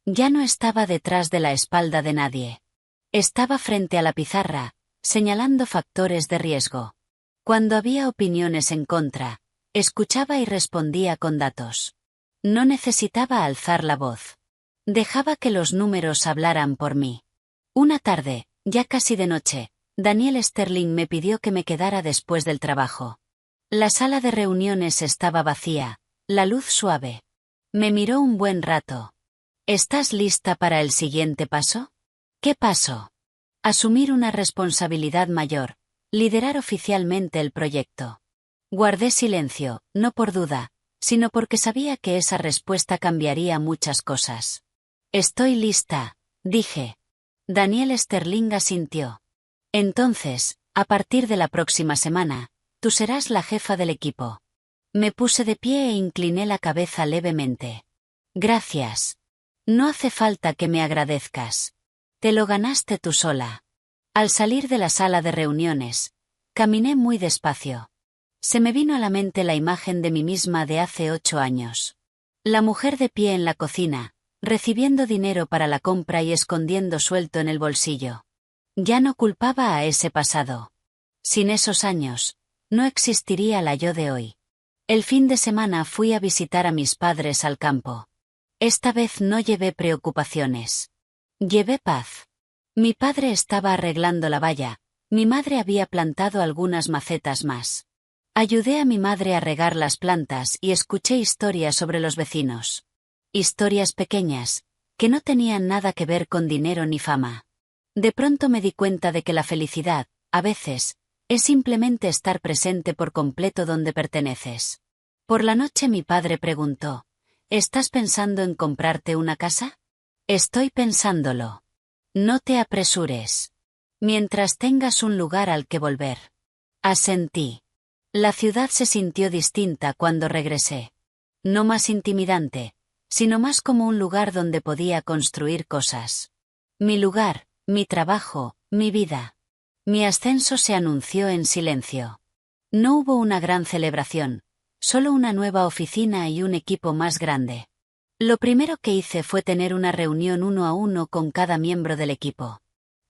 Ya no estaba detrás de la espalda de nadie. Estaba frente a la pizarra, señalando factores de riesgo. Cuando había opiniones en contra, escuchaba y respondía con datos. No necesitaba alzar la voz. Dejaba que los números hablaran por mí. Una tarde, ya casi de noche, Daniel Sterling me pidió que me quedara después del trabajo. La sala de reuniones estaba vacía, la luz suave. Me miró un buen rato. ¿Estás lista para el siguiente paso? ¿Qué paso? Asumir una responsabilidad mayor, liderar oficialmente el proyecto. Guardé silencio, no por duda, sino porque sabía que esa respuesta cambiaría muchas cosas. Estoy lista, dije. Daniel Sterling asintió. Entonces, a partir de la próxima semana, tú serás la jefa del equipo. Me puse de pie e incliné la cabeza levemente. Gracias. No hace falta que me agradezcas. Te lo ganaste tú sola. Al salir de la sala de reuniones, caminé muy despacio. Se me vino a la mente la imagen de mí misma de hace 8 años. La mujer de pie en la cocina, recibiendo dinero para la compra y escondiendo suelto en el bolsillo. Ya no culpaba a ese pasado. Sin esos años, no existiría la yo de hoy. El fin de semana fui a visitar a mis padres al campo. Esta vez no llevé preocupaciones. Llevé paz. Mi padre estaba arreglando la valla, mi madre había plantado algunas macetas más. Ayudé a mi madre a regar las plantas y escuché historias sobre los vecinos. Historias pequeñas, que no tenían nada que ver con dinero ni fama. De pronto me di cuenta de que la felicidad, a veces, es simplemente estar presente por completo donde perteneces. Por la noche mi padre preguntó, ¿estás pensando en comprarte una casa? Estoy pensándolo. No te apresures. Mientras tengas un lugar al que volver. Asentí. La ciudad se sintió distinta cuando regresé. No más intimidante, sino más como un lugar donde podía construir cosas. Mi lugar, mi trabajo, mi vida. Mi ascenso se anunció en silencio. No hubo una gran celebración, solo una nueva oficina y un equipo más grande. Lo primero que hice fue tener una reunión 1 a 1 con cada miembro del equipo.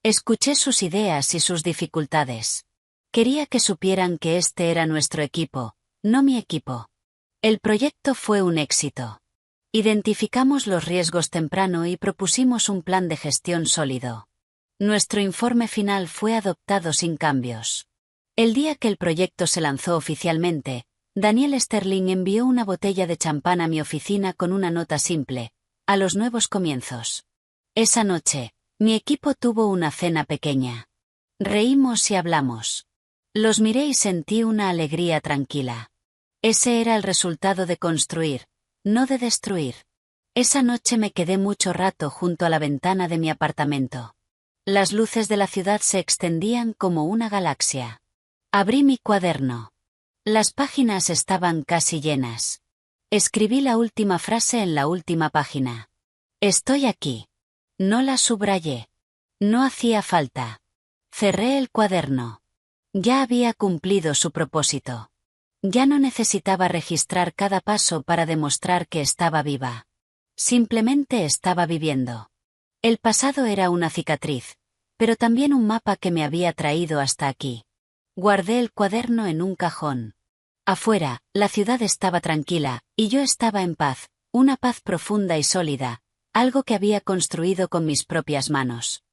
Escuché sus ideas y sus dificultades. Quería que supieran que este era nuestro equipo, no mi equipo. El proyecto fue un éxito. Identificamos los riesgos temprano y propusimos un plan de gestión sólido. Nuestro informe final fue adoptado sin cambios. El día que el proyecto se lanzó oficialmente, Daniel Sterling envió una botella de champán a mi oficina con una nota simple: a los nuevos comienzos. Esa noche, mi equipo tuvo una cena pequeña. Reímos y hablamos. Los miré y sentí una alegría tranquila. Ese era el resultado de construir, no de destruir. Esa noche me quedé mucho rato junto a la ventana de mi apartamento. Las luces de la ciudad se extendían como una galaxia. Abrí mi cuaderno. Las páginas estaban casi llenas. Escribí la última frase en la última página. Estoy aquí. No la subrayé. No hacía falta. Cerré el cuaderno. Ya había cumplido su propósito. Ya no necesitaba registrar cada paso para demostrar que estaba viva. Simplemente estaba viviendo. El pasado era una cicatriz, pero también un mapa que me había traído hasta aquí. Guardé el cuaderno en un cajón. Afuera, la ciudad estaba tranquila, y yo estaba en paz, una paz profunda y sólida, algo que había construido con mis propias manos.